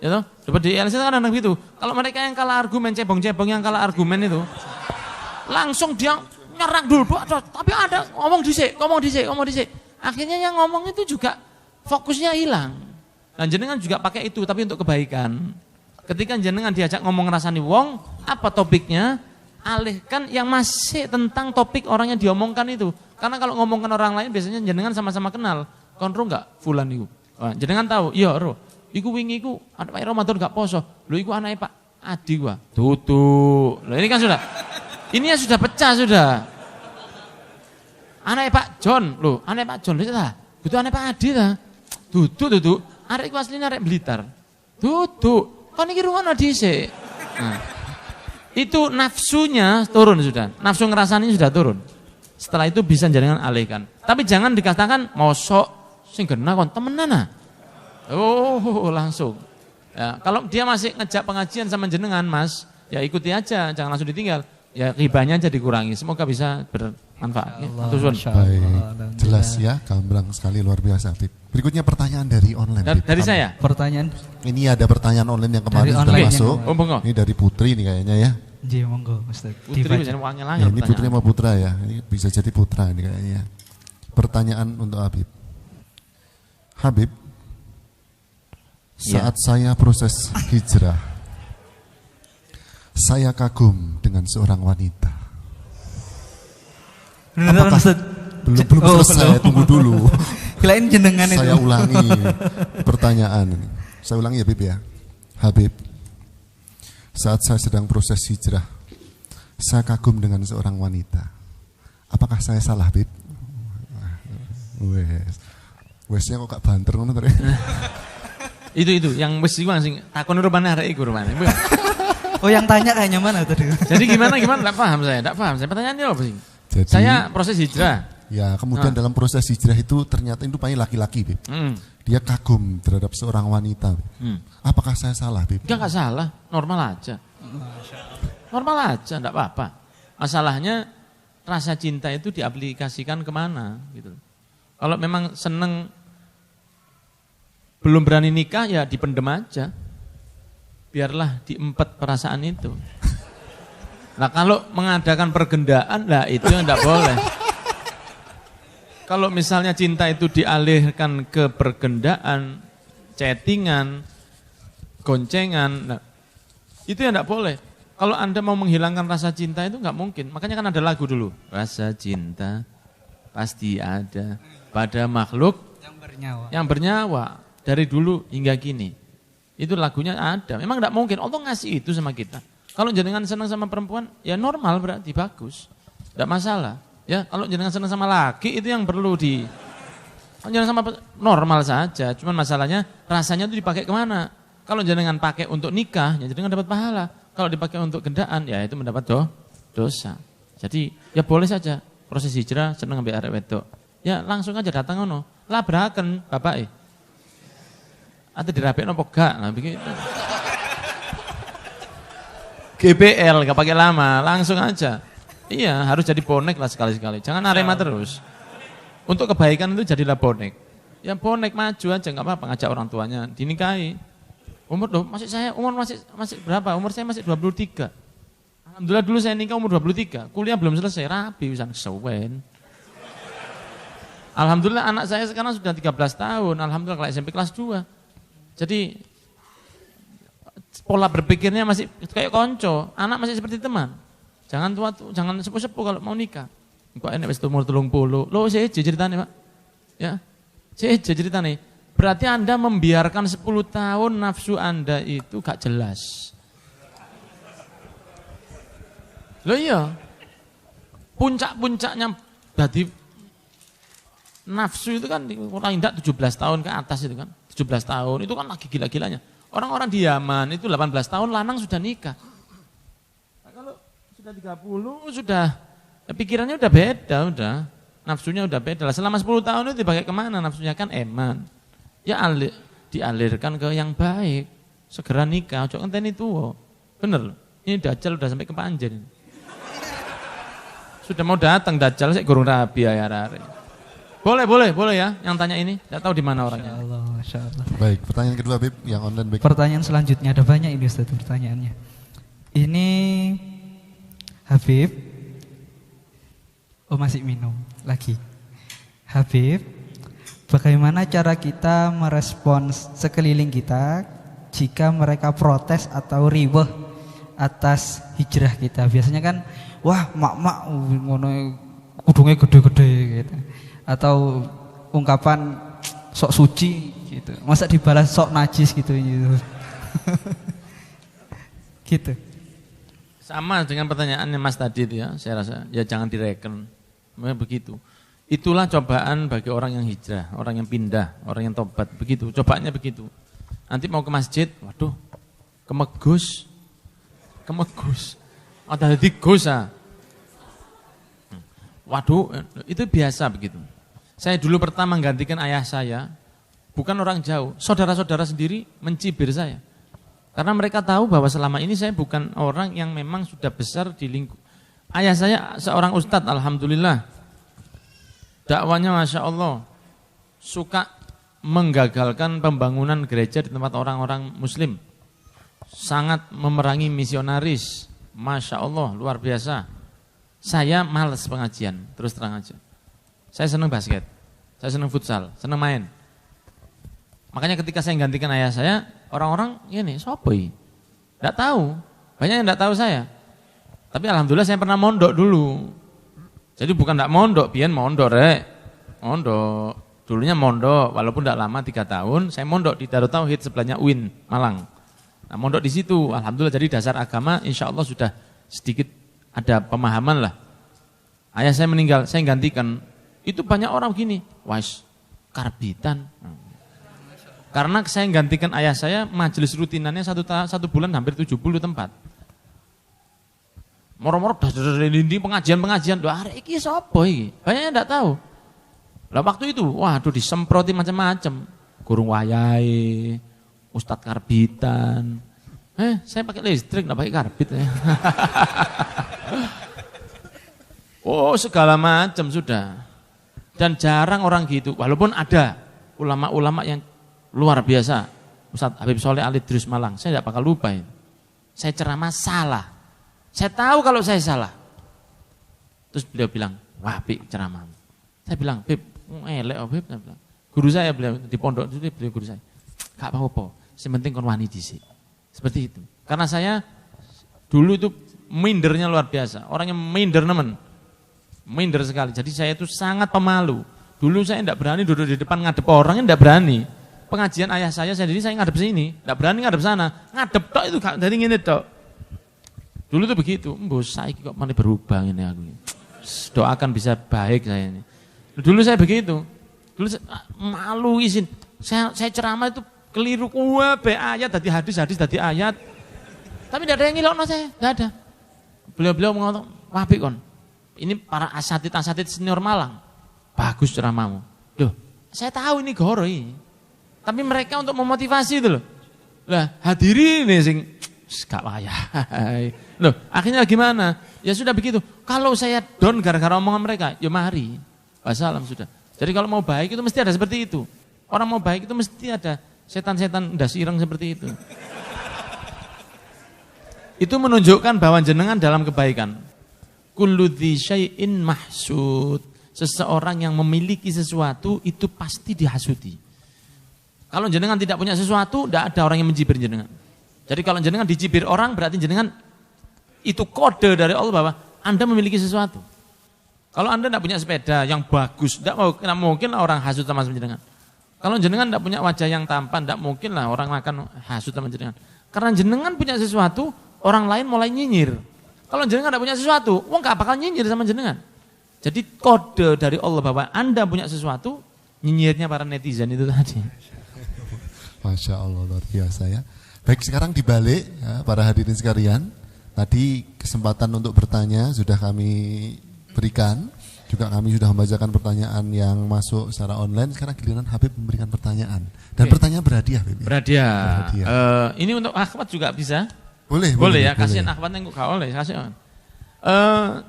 ya debat di ILC itu kan ada begitu. Kalau mereka yang kalah argumen, cebong-cebong yang kalah argumen itu, langsung dia nyerang dulu, tapi ada ngomong dhisik. Akhirnya yang ngomong itu juga fokusnya hilang. Dan jenengan juga pakai itu, tapi untuk kebaikan. Ketika jenengan diajak ngomong ngrasani wong, apa topiknya? Alihkan yang masih tentang topik orang yang diomongkan itu. Karena kalau ngomongkan orang lain biasanya jenengan sama-sama kenal. Kon ro enggak fulan iku. Jenengan tahu, iya ro. Iku wingi iku anak Pak Ramadan gak poso. Lho iku anake Pak Adi gua. Tutu. Lah ini kan sudah. Ini ya sudah pecah sudah. Anake Pak John, lho, anake Pak John lho ta. Butuh anake Pak Adi ta. Tutu. Arek iku asline arek Blitar. Tutu. Kon iki rungono dhisik. Nah. Itu nafsunya turun sudah. Nafsu ngerasani sudah turun. Setelah itu bisa jangan alihkan. Tapi jangan dikatakan mosok sing genah kon temenan ah. Oh, langsung. Ya, kalau dia masih ngejak pengajian sama jenengan, Mas, ya ikuti aja, jangan langsung ditinggal. Ya ribanya aja dikurangi. Semoga bisa bermanfaat. Baik, jelas ya, gamblang sekali, luar biasa, Habib. Berikutnya pertanyaan dari online. Dari saya. Pertanyaan. Ini ada pertanyaan online yang kemarin sudah masuk. Ini dari Putri nih kayaknya ya. Iya, monggo Ustaz. Putri bisa wangi ya, ini Putri sama Putra ya. Ini bisa jadi Putra ini kayaknya. Pertanyaan untuk Habib. Habib, saat saya proses hijrah, saya kagum dengan seorang wanita. Apakah belum selesai, tunggu dulu. Kirain jenengan itu. Saya ulangi pertanyaan. Saya ulangi ya Habib ya. Habib, saat saya sedang proses hijrah, saya kagum dengan seorang wanita. Apakah saya salah, Habib? Wesnya kok gak banter ngono to. Itu yang wis iku sing takon rupane arek iku rupane. Oh yang tanya kayaknya mana tadi? Jadi gimana enggak paham saya. Pertanyaannya apa sih? Jadi, saya proses hijrah. Ya, kemudian dalam proses hijrah itu ternyata itu banyak laki-laki, Bib. Dia kagum terhadap seorang wanita. Apakah saya salah, Bib? Enggak salah, normal aja. Normal aja, enggak apa-apa. Masalahnya rasa cinta itu diaplikasikan kemana gitu. Kalau memang seneng belum berani nikah ya dipendem aja. Biarlah diempet perasaan itu. Nah kalau mengadakan pergendaan lah itu yang enggak boleh. Kalau misalnya cinta itu dialihkan ke pergendaan, chattingan, goncengan, nah, itu yang enggak boleh. Kalau Anda mau menghilangkan rasa cinta itu enggak mungkin. Makanya kan ada lagu dulu. Rasa cinta pasti ada pada makhluk yang bernyawa dari dulu hingga kini. Itu lagunya ada. Memang enggak mungkin. Allah ngasih itu sama kita. Kalau jenengan senang sama perempuan, ya normal berarti bagus. Enggak masalah. Ya, kalau jenengan senang sama laki itu yang perlu kalau jenengan sama normal saja. Cuman masalahnya rasanya itu dipakai kemana? Kalau jenengan pakai untuk nikah, ya jenengan dapat pahala. Kalau dipakai untuk gendaan, ya itu mendapat dosa. Jadi ya boleh saja proses hijrah seneng ambek arek wedok. Ya langsung aja datang ngono. Labraken bapak atau dirapekno apa gak? Nah begitu. GBL gak pakai lama, langsung aja. Iya, harus jadi bonek lah sekali-sekali. Jangan Arema terus. Untuk kebaikan itu jadilah bonek. Ya bonek maju aja nggak apa-apa, ngajak orang tuanya dinikahi. Umur masih berapa? Umur saya masih 23. Alhamdulillah dulu saya nikah umur 23. Kuliah belum selesai, rapi bisa sewen. Alhamdulillah anak saya sekarang sudah 13 tahun. Alhamdulillah kalau SMP kelas 2. Jadi pola berpikirnya masih kayak konco. Anak masih seperti teman. Jangan jangan sepuh-sepuh kalau mau nikah. Kok enek wis umur 30. Lho seje ceritane, Pak. Ya. Seje ceritane. Berarti Anda membiarkan 10 tahun nafsu Anda itu gak jelas. Loh iya. Puncak-puncaknya berarti nafsu itu kan kurang indah 17 tahun ke atas itu kan. 17 tahun itu kan lagi gila-gilanya. Orang-orang di Yaman itu 18 tahun lanang sudah nikah. Nah, kalau sudah 30 sudah ya pikirannya udah beda, udah. Nafsunya udah beda. Selama 10 tahun itu dipakai kemana nafsunya kan eman. Ya dialirkan ke yang baik. Segera nikah, ojo ngenteni tuwa. Bener. Ini Dajjal udah sampai ke Panjen. Sudah mau datang Dajjal saya gurung rabi ya arek. Boleh ya yang tanya ini. Enggak tahu di mana orangnya. Masya Allah. Baik, pertanyaan kedua Bib yang online baik. Pertanyaan selanjutnya ada banyak ini Ustaz pertanyaannya. Ini Habib. Oh masih minum lagi. Habib, bagaimana cara kita merespons sekeliling kita jika mereka protes atau riweh atas hijrah kita? Biasanya kan, wah mak-mak ngono kudungnya gede-gede gitu. Atau ungkapan sok suci gitu. Masa dibalas sok najis gitu. Gitu. Sama dengan pertanyaannya Mas tadi itu ya, saya rasa ya jangan direken. Begitu. Itulah cobaan bagi orang yang hijrah, orang yang pindah, orang yang tobat, begitu. Cobaannya begitu. Nanti mau ke masjid, waduh, kemegus. Ada di gosa. Waduh, itu biasa begitu. Saya dulu pertama menggantikan ayah saya, bukan orang jauh, saudara-saudara sendiri mencibir saya. Karena mereka tahu bahwa selama ini saya bukan orang yang memang sudah besar di lingkup. Ayah saya seorang ustadz, alhamdulillah. Dakwanya Masya Allah, suka menggagalkan pembangunan gereja di tempat orang-orang muslim. Sangat memerangi misionaris, Masya Allah, luar biasa. Saya malas pengajian, terus terang aja. Saya senang basket, saya senang futsal, senang main. Makanya ketika saya gantikan ayah saya, orang-orang ini sopoi, tidak tahu, banyak yang tidak tahu saya. Tapi alhamdulillah saya pernah mondok dulu. Jadi bukan tidak mondok, pian mondok mondok. Dulunya mondok, walaupun tidak lama 3 tahun, saya mondok di Darut Tauhid sebelahnya UIN Malang. Nah mondok di situ, alhamdulillah jadi dasar agama, insya Allah sudah sedikit ada pemahaman lah. Ayah saya meninggal, saya gantikan. Itu banyak orang begini, wais karbitan. Karena saya gantikan ayah saya, majelis rutinannya satu bulan hampir 70 tempat. Moro-moro ini pengajian, doa hari ini sapa iki? Banyaknya enggak tahu. Lah waktu itu, waduh disemproti macam-macam. Gurung wayai, ustadz karbitan. Saya pakai listrik, enggak pakai karbit ya. Oh, segala macam sudah. Dan jarang orang gitu, walaupun ada ulama-ulama yang luar biasa. Ustadz Habib Soleh Al-Idrus Malang, saya tidak bakal lupa ini. Saya ceramah salah. Saya tahu kalau saya salah. Terus beliau bilang, wah Bib ceramah. Saya bilang, Bib, elek Bib. Saya bilang, guru saya beliau di pondok itu beliau guru saya. Gak apa-apa, yang penting kon wani dhisik. Seperti itu. Karena saya dulu itu mindernya luar biasa. Orangnya minder nemen. Minder sekali. Jadi saya itu sangat pemalu. Dulu saya tidak berani duduk di depan ngadep orang, tidak berani. Pengajian ayah saya sendiri saya ngadep sini, tidak berani ngadep sana. Ngadep tok itu gak dari ngene tok. Dulu tuh begitu. Mbok saiki kok malah berubah ini aku. Doakan bisa baik saya ini. Dulu saya begitu. Dulu saya, malu izin. Saya ceramah itu keliru kabeh ayat tadi hadis tadi ayat. Tapi tidak ada yang ngilokno saya, tidak ada. Beliau mengatakan, "Wah, Bik kon. Ini para asatid senior Malang. Bagus ceramahmu." Duh, saya tahu ini goro ini. Tapi mereka untuk memotivasi itu loh. Lah, hadirin nih sing gak wayah. Loh, akhirnya gimana? Ya sudah begitu. Kalau saya down gara-gara omongan mereka, ya mari. Wassalam sudah. Jadi kalau mau baik itu mesti ada seperti itu. Orang mau baik itu mesti ada setan-setan ndas ireng seperti itu. Itu menunjukkan bahwa jenengan dalam kebaikan. Kullu dzi syai'in mahsud. Seseorang yang memiliki sesuatu itu pasti dihasuti. Kalau jenengan tidak punya sesuatu, tidak ada orang yang mencibir jenengan. Jadi kalau jenengan dicibir orang, berarti jenengan itu kode dari Allah bahwa Anda memiliki sesuatu. Kalau Anda tidak punya sepeda yang bagus, tidak mungkin orang hasut sama jenengan. Kalau jenengan tidak punya wajah yang tampan, tidak mungkin lah orang akan hasut sama jenengan. Karena jenengan punya sesuatu, orang lain mulai nyinyir. Kalau jenengan tidak punya sesuatu, wong gak bakal nyinyir sama jenengan. Jadi kode dari Allah bahwa Anda punya sesuatu, nyinyirnya para netizen itu tadi. Masya Allah, luar biasa ya. Baik, sekarang dibalik ya, para hadirin sekalian. Tadi kesempatan untuk bertanya sudah kami berikan. Juga kami sudah membacakan pertanyaan yang masuk secara online. Sekarang giliran Habib memberikan pertanyaan. Dan pertanyaan berhadiah, Habib. Berhadiah. Ini untuk akhwat juga bisa? Boleh ya, kasihan akhwatnya gak oleh, kasihan.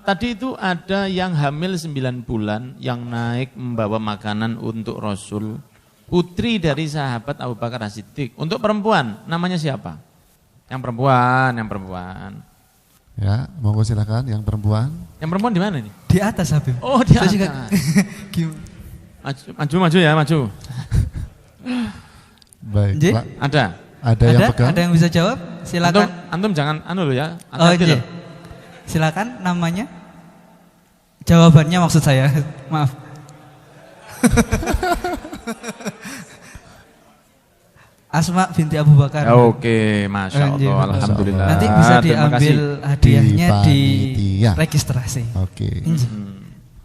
Tadi itu ada yang hamil 9 bulan yang naik membawa makanan untuk Rasul. Putri dari sahabat Abu Bakar As-Siddiq. Untuk perempuan, namanya siapa? Yang perempuan. Ya, monggo silakan yang perempuan. Yang perempuan di mana nih? Di atas Habib. Oh, di atas. Maju ya, maju. Baik, Pak. Ada yang pegang? Ada yang bisa jawab? Silakan. Antum jangan anu ya. Iya. Silakan namanya. Jawabannya maksud saya. Maaf. Asma binti Abu Bakar. Oke, Masya Allah, Alhamdulillah. Nanti bisa diambil hadiahnya di registrasi. Oke.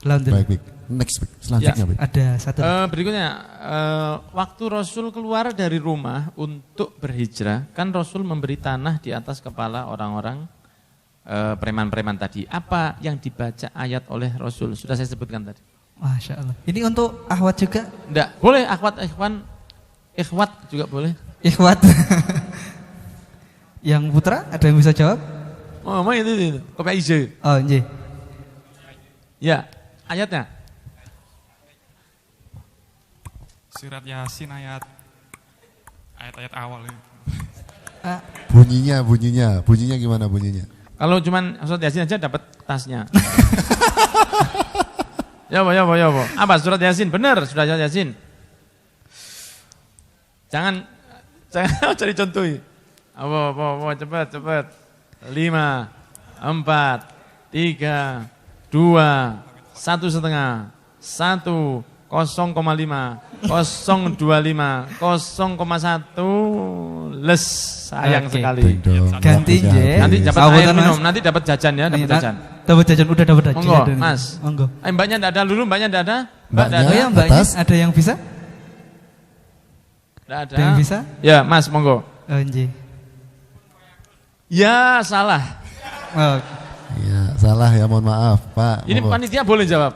Baik. Next, selanjutnya. Ya, ada satu. Berikutnya, waktu Rasul keluar dari rumah untuk berhijrah, kan Rasul memberi tanah di atas kepala orang-orang preman-preman tadi. Apa yang dibaca ayat oleh Rasul? Sudah saya sebutkan tadi. Masya Allah. Ini untuk akhwat juga? Enggak, boleh akhwat, ikhwat juga boleh. Ikhwat. Yang putra, ada yang bisa jawab? Oh, itu. Kopi hijau. Oh, iya. Ya, ayatnya. Surat Yasin ayat awal ini. Bunyinya gimana bunyinya? Kalau cuman surat Yasin aja dapat tasnya. Ya, apa surat Yasin? Benar, surat Yasin. Jangan cari contoh. Apa, cepat. 5, 4, 3, 2, 1,5, 1, 0,5, 0,25, 0,1, les. Sayang sekali. Ganti ya. Nanti dapat air minum, nanti dapat jajan ya, dapat jajan. Dapat jajan, udah dapat jajan. Monggo, Mas. Monggo. Mbaknya enggak ada dulu, mbaknya enggak ada? Mbaknya Oh ya, mbaknya atas. ada yang bisa? Tidak ada. Ada yang bisa? Ya, Mas, monggo. Oh, nggih. Ya, salah. Oh, Ya, salah ya, mohon maaf, Pak. Ini Monggo. panitia boleh jawab.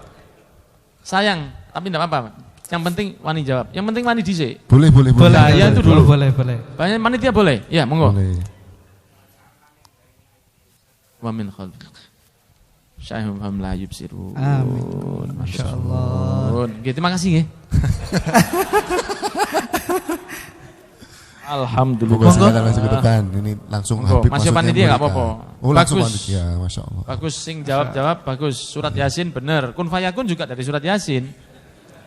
Sayang, tapi tidak apa-apa. Yang penting wani jawab. Yang penting wani dhisik. Boleh. boleh. Saya itu dulu. Boleh. Banyak panitia boleh. Ya, monggo. Boleh. Wa min khalq. Syahum la yubsirun. Amin. Masya Allah. Gitu, terima kasih nggih. Alhamdulillah. Monggo silakan masuk ke depan. Ini langsung Monggo, Habib masih maksudnya panitia nggak memberikan. apa-apa. Oh, langsung Bagus. panitia, Masya Allah. Bagus, sing jawab bagus. Surat Yasin benar. Kun fayakun juga dari surat Yasin.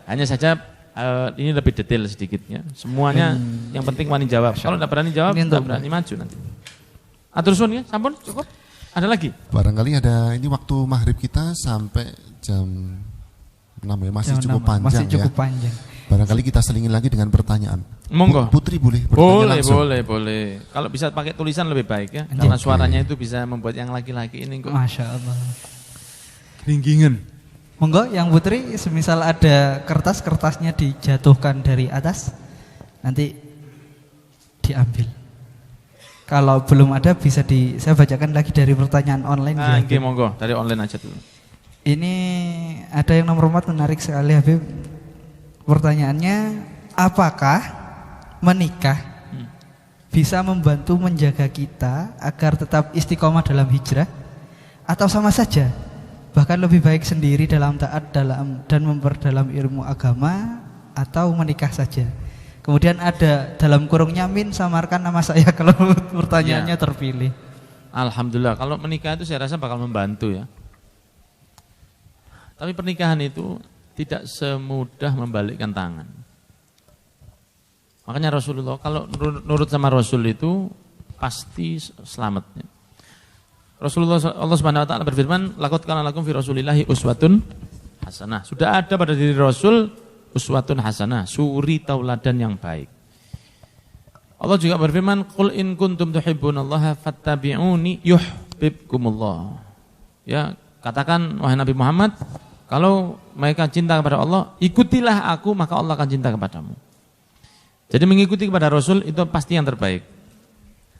Hanya saja ini lebih detail sedikitnya. Semuanya yang penting wani jawab. Kalau tidak berani jawab, Ini tidak untuk- berani maju nanti. Atur sun ya, sampun cukup. Ada lagi? Barangkali ada, ini waktu maghrib kita sampai jam 6 ya, masih Jam cukup 6, panjang masih cukup ya. panjang. Barangkali kita selingin lagi dengan pertanyaan. Monggo. Putri boleh bertanya langsung. Boleh. Kalau bisa pakai tulisan lebih baik ya. Karena suaranya itu bisa membuat yang laki-laki ini kok Masya Allah. keringgingan. Monggo yang putri, semisal ada kertasnya dijatuhkan dari atas, nanti diambil. Kalau belum ada bisa saya bacakan lagi dari pertanyaan online. Nah, ya. nggih, monggo dari online aja dulu. Ini ada yang nomor 4 menarik sekali Habib. Pertanyaannya, apakah menikah bisa membantu menjaga kita agar tetap istiqomah dalam hijrah, atau sama saja bahkan lebih baik sendiri dalam taat dan memperdalam ilmu agama, atau menikah saja? Kemudian ada dalam kurungnya min, samarkan nama saya kalau pertanyaannya Ya. terpilih. Alhamdulillah, kalau menikah itu saya rasa bakal membantu ya. Tapi pernikahan itu tidak semudah membalikkan tangan. Makanya Rasulullah, kalau nurut sama Rasul itu pasti selamatnya. Rasulullah Allah Subhanahu wa taala berfirman, "Laqad kana lakum fi Rasulillahi uswatun hasanah." Sudah ada pada diri Rasul uswatun hasanah, suri tauladan yang baik. Allah juga berfirman, "Qul in kuntum tuhibbunallaha fattabi'uni yuhibbukumullah." Ya, katakan wahai Nabi Muhammad, kalau mereka cinta kepada Allah, ikutilah aku maka Allah akan cinta kepadamu. Jadi mengikuti kepada Rasul itu pasti yang terbaik.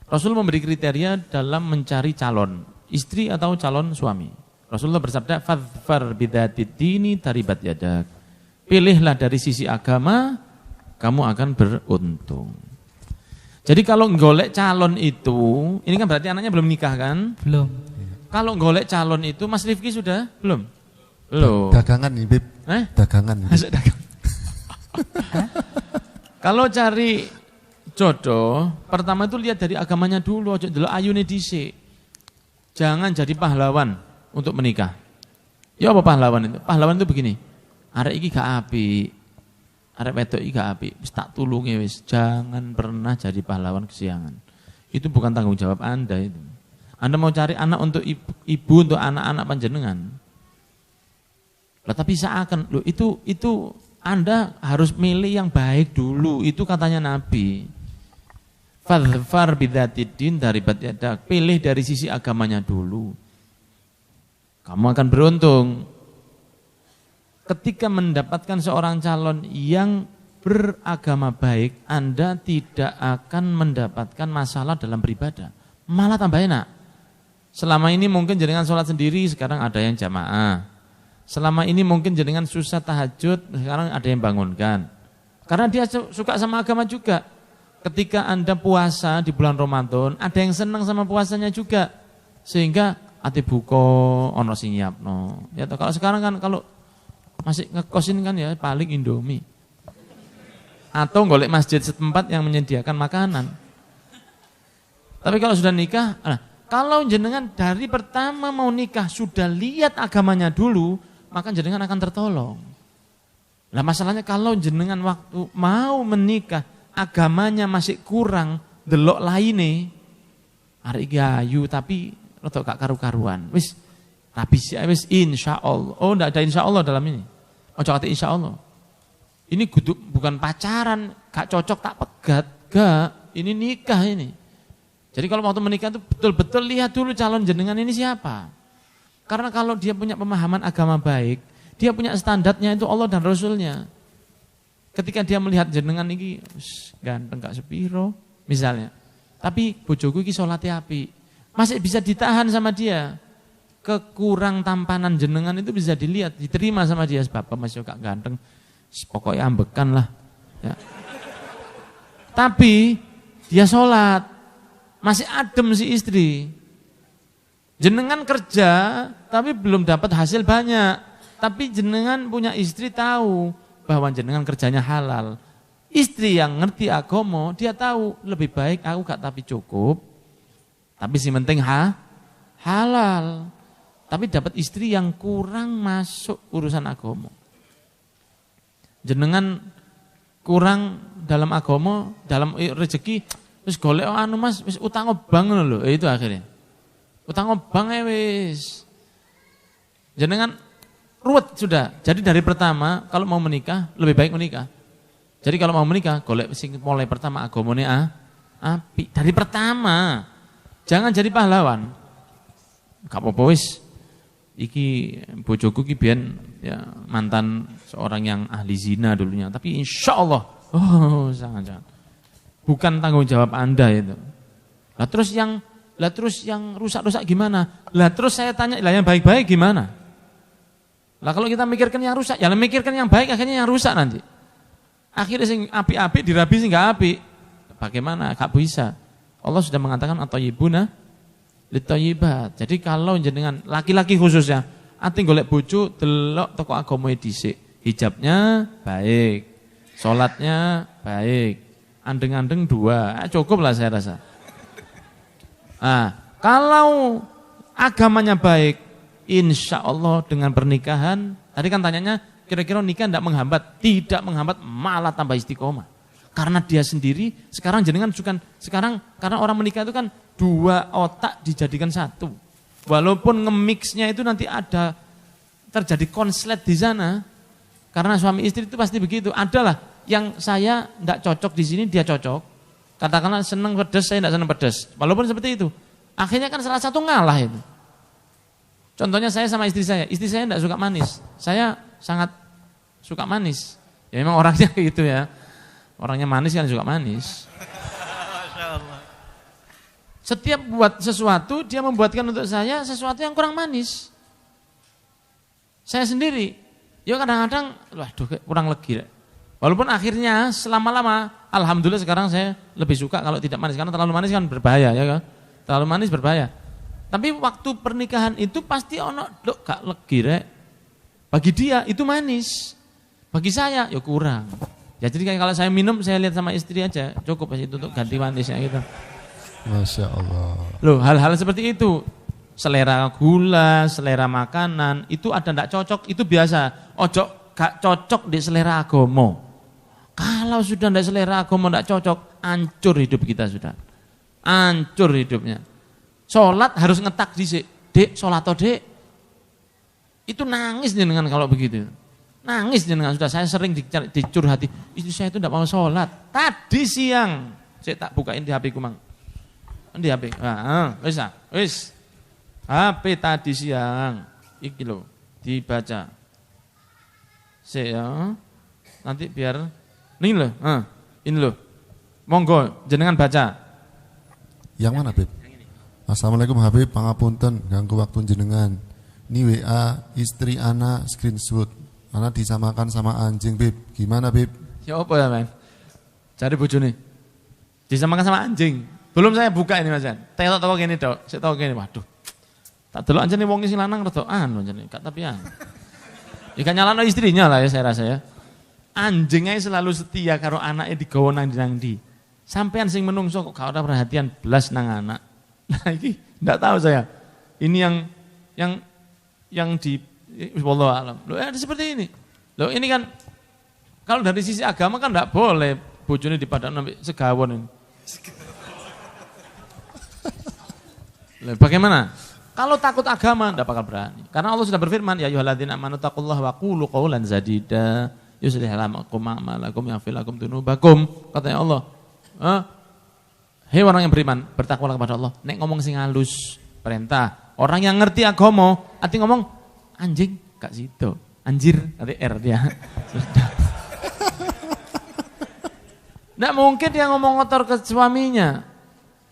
Rasul memberi kriteria dalam mencari calon istri atau calon suami. Rasulullah bersabda, "Fadfar bidzatid dini taribat yadak." Pilihlah dari sisi agama, kamu akan beruntung. Jadi kalau golek calon itu, ini kan berarti anaknya belum nikah kan? Belum. Kalau golek calon itu, Mas Rifki sudah? Belum? Belum. Dagangan nih, Bib. Dagangan nih. Masuk dagang. Kalau cari jodoh, pertama itu lihat dari agamanya dulu, aja dulu ayune dhisik. Jangan jadi pahlawan untuk menikah. Ya apa pahlawan itu? Pahlawan itu begini. Arek iki gak apik. Arek wedok iki gak apik, wis tak tulungi wis. Jangan pernah jadi pahlawan kesiangan. Itu bukan tanggung jawab Anda itu. Anda mau cari anak untuk ibu untuk anak-anak panjenengan. Lah tapi seakan loh itu Anda harus milih yang baik dulu, itu katanya Nabi. Fadfar bidzatid din taribat yadak, pilih dari sisi agamanya dulu. Kamu akan beruntung. Ketika mendapatkan seorang calon yang beragama baik, Anda tidak akan mendapatkan masalah dalam beribadah. Malah tambah enak. Selama ini mungkin jenengan sholat sendiri, sekarang ada yang jamaah. Selama ini mungkin jenengan susah tahajud, sekarang ada yang bangunkan. Karena dia suka sama agama juga. Ketika Anda puasa di bulan Ramadan, ada yang senang sama puasanya juga. Sehingga ati buko, ono sing nyiapno. Ya, kalau sekarang kan kalau masih ngekosin kan ya paling Indomie. Atau golek masjid setempat yang menyediakan makanan. Tapi kalau sudah nikah, kalau jenengan dari pertama mau nikah sudah lihat agamanya dulu, maka jenengan akan tertolong. Nah masalahnya kalau jenengan waktu mau menikah, agamanya masih kurang, delok laine, arek iki ayu tapi rada gak karu-karuan. Wis rapi sih, wis insyaallah. Oh ndak ada insyaallah dalam ini. Ojo kate insyaallah. Ini bukan pacaran, gak cocok tak pegat, gak. Ini nikah ini. Jadi kalau waktu menikah itu betul-betul lihat dulu calon jenengan ini siapa. Karena kalau dia punya pemahaman agama baik, Dia punya standarnya itu Allah dan Rasulnya. Ketika dia melihat jenengan ini ganteng gak sepiro misalnya. Tapi bojoku iki salate apik. Masih bisa ditahan sama dia. Kekurang tampanan jenengan itu bisa dilihat, diterima sama dia. Bapak masih gak ganteng. Pokoknya ambekan lah. Ya. Tapi dia sholat. Masih adem si istri. Jenengan kerja tapi belum dapat hasil banyak. Tapi jenengan punya istri tahu bahwa jenengan kerjanya halal. Istri yang ngerti agama, dia tahu lebih baik aku gak tapi cukup. Tapi si penting halal. Tapi dapat istri yang kurang masuk urusan agama. Jenengan kurang dalam agama, dalam rezeki, terus golek Mas, wis utang obang ngono lho. Itu akhirnya. Utang obang wis. Jenengan ruwet sudah. Jadi dari pertama kalau mau menikah lebih baik menikah. Jadi kalau mau menikah golek sing mulai pertama agamane apik dari pertama. Jangan jadi pahlawan. Gak apa-apa wis. Iki bojoku ki biyen ya mantan seorang yang ahli zina dulunya, tapi insyaallah jangan. Bukan tanggung jawab Anda itu. Lah terus yang rusak-rusak gimana? Lah terus saya tanya, lah yang baik-baik gimana? Lah kalau kita mikirkan yang rusak, ya mikirkan yang baik, akhirnya yang rusak nanti. Akhirnya sing api-api dirabi sing gak api. Bagaimana? Gak bisa. Allah sudah mengatakan at-thayyibuna lit-thayyibat. Jadi kalau jenengan laki-laki khususnya, ati golek bojo delok toko agama dhisik. Hijabnya baik, salatnya baik, andeng-andeng 2, cukup lah saya rasa. Kalau agamanya baik, insya Allah dengan pernikahan, tadi kan tanyanya kira-kira nikah tidak menghambat, malah tambah istiqomah. Karena dia sendiri, sekarang jenengan sekarang karena orang menikah itu kan 2 otak dijadikan 1. Walaupun nge-mixnya itu nanti ada terjadi konslet di sana, karena suami istri itu pasti begitu. Adalah yang saya tidak cocok di sini, dia cocok. Katakanlah senang pedas, saya tidak senang pedas. Walaupun seperti itu, akhirnya kan salah satu ngalah itu. Contohnya saya sama istri saya tidak suka manis, saya sangat suka manis. Ya memang orangnya gitu ya, orangnya manis kan suka manis. Setiap buat sesuatu, dia membuatkan untuk saya sesuatu yang kurang manis. Saya sendiri, ya kadang-kadang, waduh kurang legi. Walaupun akhirnya selama-lama, alhamdulillah sekarang saya lebih suka kalau tidak manis, karena terlalu manis kan berbahaya, ya kan? Terlalu manis berbahaya. Tapi waktu pernikahan itu pasti gak legi rek. Bagi dia itu manis, bagi saya ya kurang. Ya jadi kalau saya minum, saya lihat sama istri aja, cukup itu untuk ganti manisnya gitu. Masya Allah. Loh, hal-hal seperti itu, selera gula, selera makanan, itu ada ndak cocok, itu biasa. Ojo gak cocok di selera agama. Kalau sudah ndak selera agama ndak cocok, hancur hidup kita sudah. Hancur hidupnya. Sholat harus ngetak dhisik. Dek, sholat Dek. Itu nangis jenengan kalau begitu. Nangis jenengan sudah, saya sering dicurhati. Istri saya itu ndak mau sholat. Tadi siang saya tak bukain di HP ku mang. Di HP. Wis. HP tadi siang. Iki lho, dibaca. Saya nanti biar ini loh. Ini loh. Monggo jenengan baca. Yang mana, Beb? Assalamualaikum Habib, pangapunten ganggu waktu jenengan. Ini WA istri anak screenshot. Anak disamakan sama anjing, Beb. Gimana, Beb? Ya apa ya, men? Cari bojone. Disamakan sama anjing. Belum saya buka ini, Mas Jan. Telok toko gini, Dok. Saya tahu gini, waduh. Tak delok anjene wong sing lanang rada anjene, gak tapi Ikan nyalano istrinya lah ya saya rasa ya. Anjingnya selalu setia karo anaknya digawa nang ndi. Sampean sing menungso kok gak ada perhatian belas nang anak. Nah ini enggak tahu saya. Ini yang di wallahu alam. Loh ada seperti ini. Loh ini kan kalau dari sisi agama kan enggak boleh bojone dipadakno sampai segawon ini. Bagaimana? Kalau takut agama enggak bakal berani. Karena Allah sudah berfirman, ya ayyuhalladzina amanu taqullaha wa qulu qawlan sadida yuslih lakum a'malakum yaghfir lakum dzunubakum. Katanya Allah, hei orang yang beriman, bertakwalah kepada Allah. Nek ngomong sing halus, perintah. Orang yang ngerti agama, ati ngomong anjing gak sido. Anjir, kata R dia. Sudah. Nggak mungkin dia ngomong kotor ke suaminya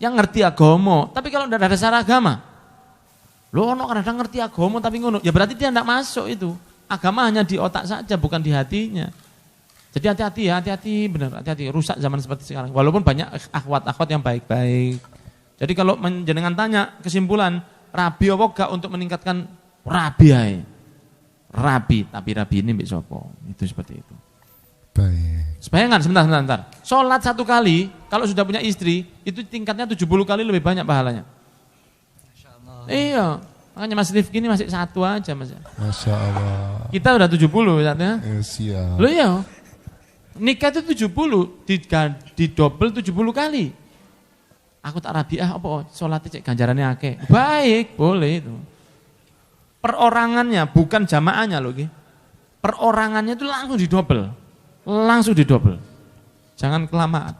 yang ngerti agama. Tapi kalau tidak ada dasar agama, lo ono kadang ngerti agama tapi ngono, ya berarti dia tidak masuk itu. Agama hanya di otak saja, bukan di hatinya. Jadi hati-hati ya, hati-hati benar, hati-hati. Rusak zaman seperti sekarang. Walaupun banyak akhwat-akhwat yang baik-baik. Jadi kalau jenengan tanya kesimpulan, rabi apa gak untuk meningkatkan rabi aja. Rabi, tapi rabi ini mbek sapa? Itu seperti itu. Baik. Bayangkan sebentar. Sholat 1 kali, kalau sudah punya istri, itu tingkatnya 70 kali lebih banyak pahalanya. Masya Allah. Iya, makanya Mas Rifki ini masih 1 aja Mas. Masya Allah. Kita udah 70 saatnya. Siap. Loh iya, nikah itu 70, di double 70 kali. Aku tak rabiah apa, sholatnya cek ganjarannya akeh. Baik, boleh itu. Perorangannya, bukan jamaahnya loh. Perorangannya itu langsung didobel. Jangan kelamaan.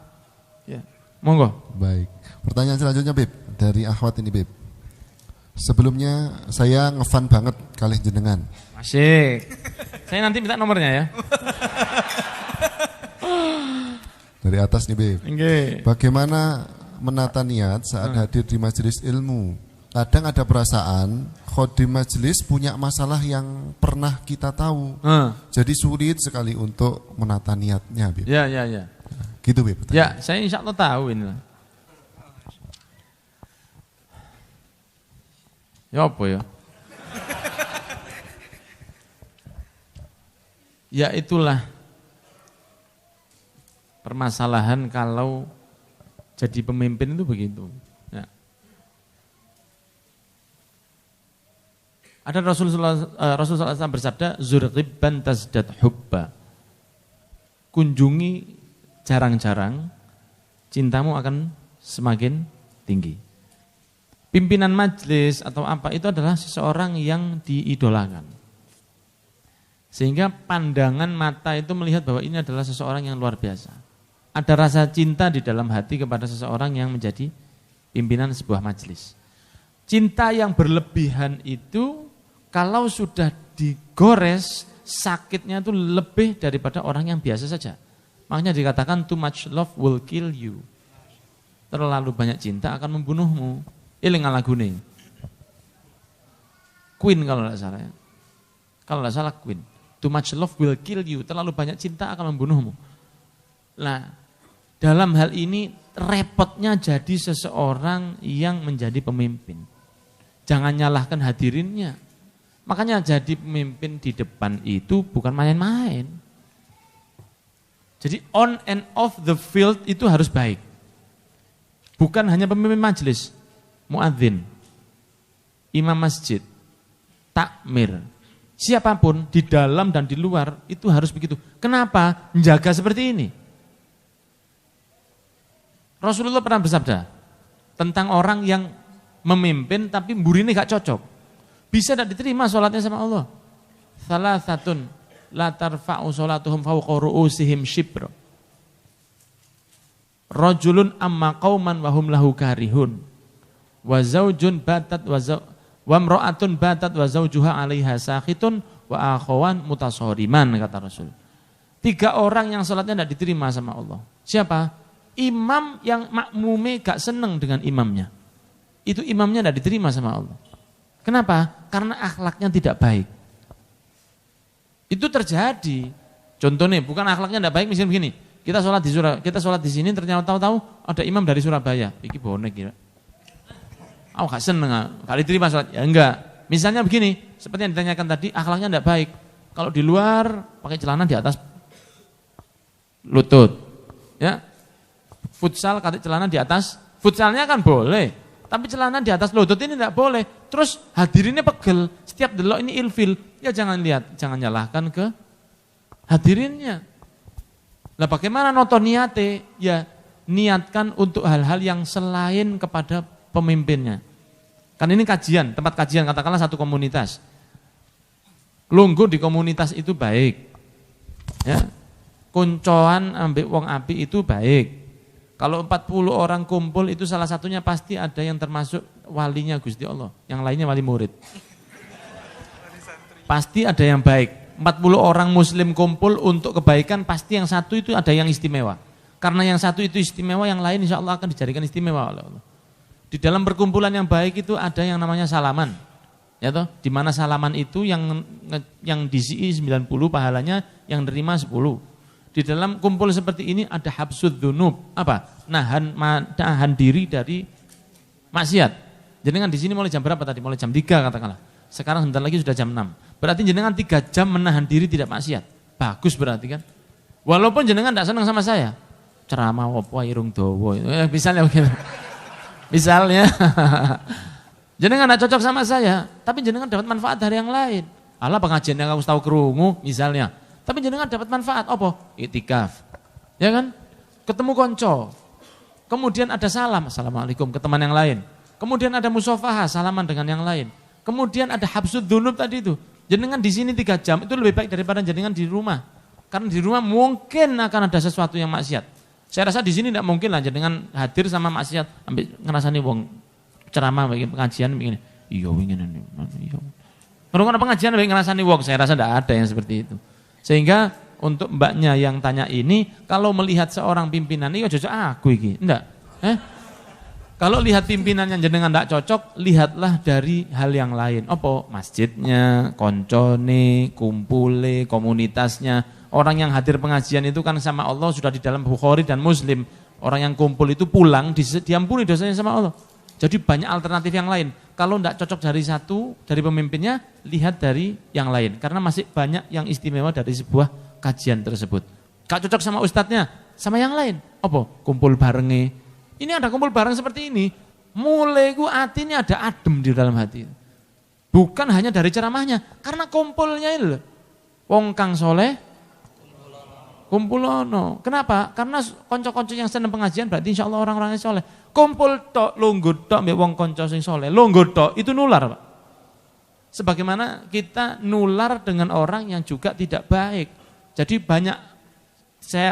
Ya, monggo. Baik. Pertanyaan selanjutnya Bib, dari akhwat ini Bib. Sebelumnya saya ngefan banget kali jenengan. Asyik. Saya nanti minta nomornya ya. Dari atas nih Bib. Nggih. Bagaimana menata niat saat hadir di majelis ilmu? Kadang ada perasaan khodim majelis punya masalah yang pernah kita tahu. Jadi sulit sekali untuk menata niatnya Bib. Ya. Gitu Bib. Ya, saya insya Allah tahu ini. Ya apa ya? Ya itulah permasalahan kalau jadi pemimpin itu begitu. Ya. Ada Rasulullah SAW bersabda, Zurghibban tazdad hubba. Kunjungi jarang-jarang, cintamu akan semakin tinggi. Pimpinan majelis atau apa itu adalah seseorang yang diidolakan. Sehingga pandangan mata itu melihat bahwa ini adalah seseorang yang luar biasa. Ada rasa cinta di dalam hati kepada seseorang yang menjadi pimpinan sebuah majelis. Cinta yang berlebihan itu kalau sudah digores, sakitnya itu lebih daripada orang yang biasa saja. Makanya dikatakan too much love will kill you. Terlalu banyak cinta akan membunuhmu. Iling lagu nih. Queen kalau tidak salah ya. Kalau tidak salah Queen. Too much love will kill you. Terlalu banyak cinta akan membunuhmu. Nah, dalam hal ini repotnya jadi seseorang yang menjadi pemimpin. Jangan nyalahkan hadirinnya. Makanya jadi pemimpin di depan itu bukan main-main. Jadi on and off the field itu harus baik. Bukan hanya pemimpin majelis, muadzin, imam masjid, takmir, siapapun di dalam dan di luar itu harus begitu. Kenapa? Menjaga seperti ini. Rasulullah pernah bersabda tentang orang yang memimpin tapi mburine gak cocok. Bisa tidak diterima sholatnya sama Allah. Salasatun la tarfa'u sholatuhum fawqa ru'usihim shibra. Rajulun amma qauman wa hum lahu karihun. Wa zaujun batat wa imra'atun batat wa zaujuha 'alaiha sakhitun wa akhawan mutasoriman, kata Rasul. 3 orang yang sholatnya tidak diterima sama Allah. Siapa? Imam yang makmume gak seneng dengan imamnya. Itu imamnya tidak diterima sama Allah. Kenapa? Karena akhlaknya tidak baik. Itu terjadi. Contohnya bukan akhlaknya tidak baik, misalnya begini. Kita sholat di sini ternyata tahu-tahu ada imam dari Surabaya. Iki bonek kira. Aku gak seneng, gak diterima sholat. Ya enggak. Misalnya begini, seperti yang ditanyakan tadi, akhlaknya tidak baik. Kalau di luar pakai celana di atas lutut. Ya. Futsal pakai celana di atas, futsalnya kan boleh. Tapi celana di atas lutut ini tidak boleh. Terus hadirinnya pegel. Setiap delok ini ilfil. Ya jangan lihat, jangan nyalahkan ke hadirinnya. Lah bagaimana noto niate? Ya niatkan untuk hal-hal yang selain kepada pemimpinnya. Kan ini kajian, tempat kajian, katakanlah satu komunitas. Lungguh di komunitas itu baik. Ya. Kuncoan ambek wong api itu baik. Kalau 40 orang kumpul itu salah satunya pasti ada yang termasuk walinya Gusti Allah. Yang lainnya wali murid. Pasti ada yang baik. 40 orang muslim kumpul untuk kebaikan, pasti yang satu itu ada yang istimewa. Karena yang satu itu istimewa, yang lain insya Allah akan dijadikan istimewa oleh Allah. Di dalam perkumpulan yang baik itu ada yang namanya salaman. Ya toh, di mana salaman itu yang diisi 90 pahalanya, yang nerima 10. Di dalam kumpul seperti ini ada habsud dzunub, apa? Nahan diri dari maksiat. Jenengan di sini mulai jam berapa tadi? Mulai jam 3 katakanlah. Sekarang sebentar lagi sudah jam 6. Berarti jenengan 3 jam menahan diri tidak maksiat. Bagus berarti kan? Walaupun jenengan tidak senang sama saya. Ceramah opo irung dawa. Misalnya begitu. Misalnya. Jenengan tidak cocok sama saya, tapi jenengan dapat manfaat dari yang lain. Allah pengajian yang aku tahu kerungu misalnya. Tapi jenengan dapat manfaat apa? Iktikaf. Ya kan? Ketemu konco. Kemudian ada salam, assalamualaikum ke teman yang lain. Kemudian ada musafahah, salaman dengan yang lain. Kemudian ada habsud dzunub tadi itu. Jenengan di sini 3 jam itu lebih baik daripada jenengan di rumah. Karena di rumah mungkin akan ada sesuatu yang maksiat. Saya rasa di sini tidak mungkin lah jenengan hadir sama maksiat, ambil ngerasani wong ceramah bagi pengajian begini. Iya ingin ini. Iya. Kalau pengajian bagi ngerasani wong, saya rasa tidak ada yang seperti itu. Sehingga untuk mbaknya yang tanya ini, kalau melihat seorang pimpinan ini cocok aku iki. Enggak. Kalau lihat pimpinan yang jenengan tidak cocok, lihatlah dari hal yang lain. Apa? Masjidnya, koncone, kumpule, komunitasnya. Orang yang hadir pengajian itu kan sama Allah sudah di dalam Bukhari dan Muslim. Orang yang kumpul itu pulang, diampuni dosanya sama Allah. Jadi banyak alternatif yang lain. Kalau tidak cocok dari satu, dari pemimpinnya, lihat dari yang lain. Karena masih banyak yang istimewa dari sebuah kajian tersebut. Gak cocok sama ustadznya, sama yang lain. Apa? Kumpul barenge. Ini ada kumpul bareng seperti ini, mulai hati ini ada adem di dalam hati. Bukan hanya dari ceramahnya, karena kumpulnya ini. Wong kang soleh, kumpulono. Kenapa? Karena konco-konco yang senang pengajian berarti insya Allah orang-orangnya soleh. Kumpul tok, lungguh tok, mbek wong konco sing soleh, lungguh tok, itu nular, Pak. Sebagaimana kita nular dengan orang yang juga tidak baik. Jadi banyak. Saya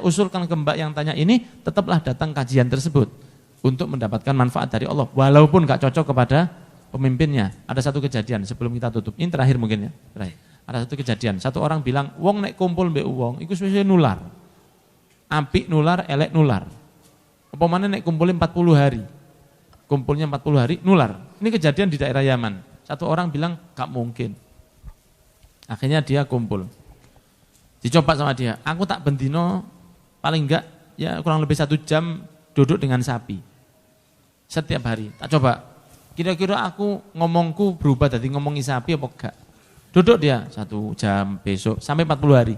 usulkan ke mbak yang tanya ini, tetaplah datang kajian tersebut untuk mendapatkan manfaat dari Allah, walaupun gak cocok kepada pemimpinnya. Ada satu kejadian sebelum kita tutup, ini terakhir mungkin ya, terakhir. Ada satu kejadian, satu orang bilang, wong nek kumpul mbek wong, iku suwe nular, apik nular, elek nular. Apa mana nek kumpulin 40 hari, kumpulnya 40 hari nular. Ini kejadian di daerah Yaman. Satu orang bilang gak mungkin, akhirnya dia kumpul. Dicoba sama dia, aku tak bendino paling enggak ya kurang lebih 1 jam duduk dengan sapi setiap hari. Tak coba, kira-kira aku ngomongku berubah dari ngomongi sapi apa enggak. Duduk dia 1 jam besok sampai 40 hari.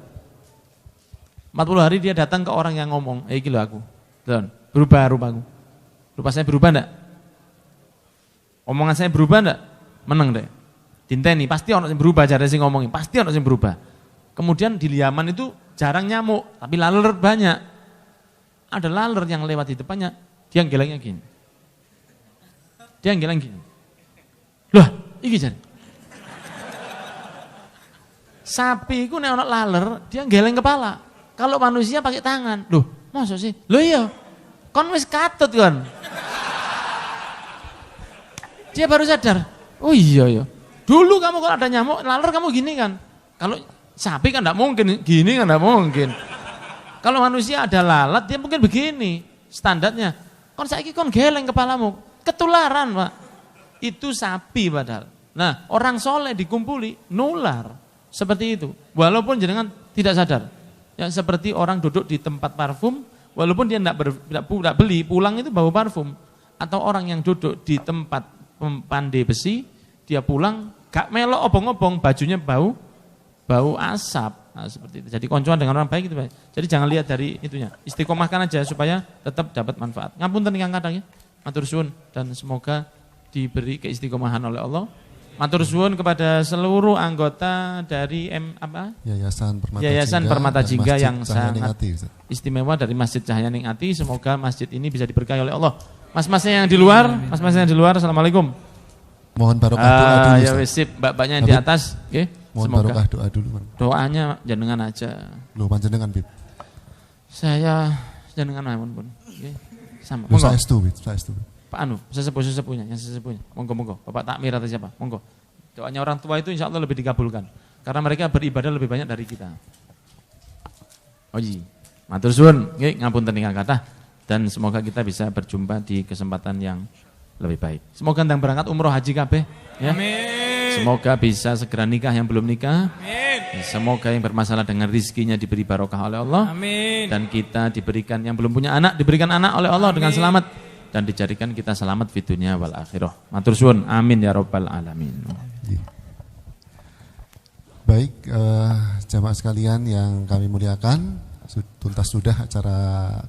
40 hari dia datang ke orang yang ngomong, iki lho aku, berubah rupaku. Rupa saya berubah enggak? Omongan saya berubah enggak? Meneng deh. Dinteni, pasti orang yang berubah cara sih ngomongin, pasti orang yang berubah. Kemudian di Yaman itu jarang nyamuk, tapi laler banyak. Ada laler yang lewat di depannya, dia gelengnya gini. Dia geleng gini. Loh, iki jan. Sapi itu nek ana laler, dia geleng kepala. Kalau manusia pakai tangan. Loh, masa sih? Loh iya. Kon wis katut kon. Dia baru sadar. Oh iya ya. Dulu kamu kalau ada nyamuk, laler kamu gini kan. Kalau sapi kan enggak mungkin, gini kan enggak mungkin. Kalau manusia ada lalat, dia mungkin begini standarnya. Kon saiki kon geleng kepalamu, ketularan Pak. Itu sapi padahal. Nah orang soleh dikumpuli, nular. Seperti itu. Walaupun jenengan tidak sadar. Ya, seperti orang duduk di tempat parfum, walaupun dia tidak beli, pulang itu bau parfum. Atau orang yang duduk di tempat pandai besi, dia pulang, gak melok obong-obong, bajunya bau asap. Nah, seperti itu. Jadi koncoan dengan orang baik itu baik. Jadi jangan lihat dari itunya. Istiqomahkan aja supaya tetap dapat manfaat. Ngapunten ingkang kadang ya. Matur suwun dan semoga diberi keistiqomahan oleh Allah. Matur suwun kepada seluruh anggota dari Yayasan Permata Jingga yang sangat istimewa dari Masjid Cahaya Ning Ati. Semoga masjid ini bisa diberkahi oleh Allah. Mas-masnya yang di luar, assalamualaikum. Mohon barokah doa dulu. Ya wis sip, mbak-mbaknya yang di atas, nggih. Mohon barokah doa dulu. Doanya jenengan aja. Loh panjenengan, Bib. Saya jenengan mawon pun. Nggih. Sama. Monggo. Saestu, Bib, saestu. Pak Anu, sesepuh-sesepuhnya, yang sesepuhnya. Monggo. Bapak Takmir atau siapa? Monggo. Doanya orang tua itu insya Allah lebih dikabulkan. Karena mereka beribadah lebih banyak dari kita. Oh iya, matur suwun, nggih ngapunten ingkang kathah dan semoga kita bisa berjumpa di kesempatan yang lebih baik. Semoga ndang berangkat umroh haji kabeh ya. Amin. Semoga bisa segera nikah yang belum nikah. Amin. Semoga yang bermasalah dengan rizkinya diberi barokah oleh Allah. Amin. Dan kita diberikan yang belum punya anak diberikan anak oleh Allah dengan selamat dan dijadikan kita selamat di dunia wal akhirah. Matur suwun, amin ya rabbal alamin. Baik, jamaah sekalian yang kami muliakan, tuntas sudah acara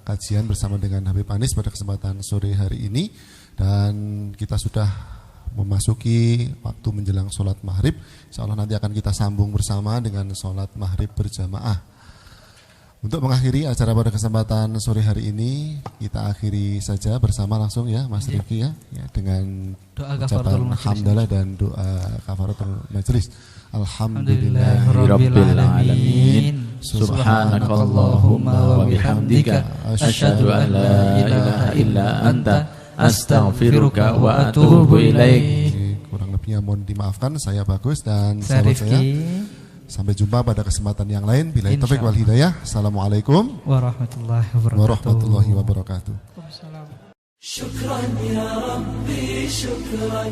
kajian bersama dengan Habib Anis pada kesempatan sore hari ini dan kita sudah memasuki waktu menjelang sholat maghrib. Insya Allah nanti akan kita sambung bersama dengan sholat maghrib berjamaah. Untuk mengakhiri acara pada kesempatan sore hari ini, kita akhiri saja bersama langsung ya Mas Rifki ya dengan Doa ucapan kafaratul majlis. hamdalah dan doa kafaratul majelis. Alhamdulillahirabbil alamin. Subhanakallahumma wa bihamdika asyhadu an la ilaha illa anta astaghfiruka wa atubu ilaik. Kurang lebihnya mohon dimaafkan, saya Bagus dan Saya sahabat saya. Rifki. Sampai jumpa pada kesempatan yang lain. Billahi taufiq wal hidayah. Assalamualaikum warahmatullahi wabarakatuh. wabarakatuh. شكرا يا ربي شكرا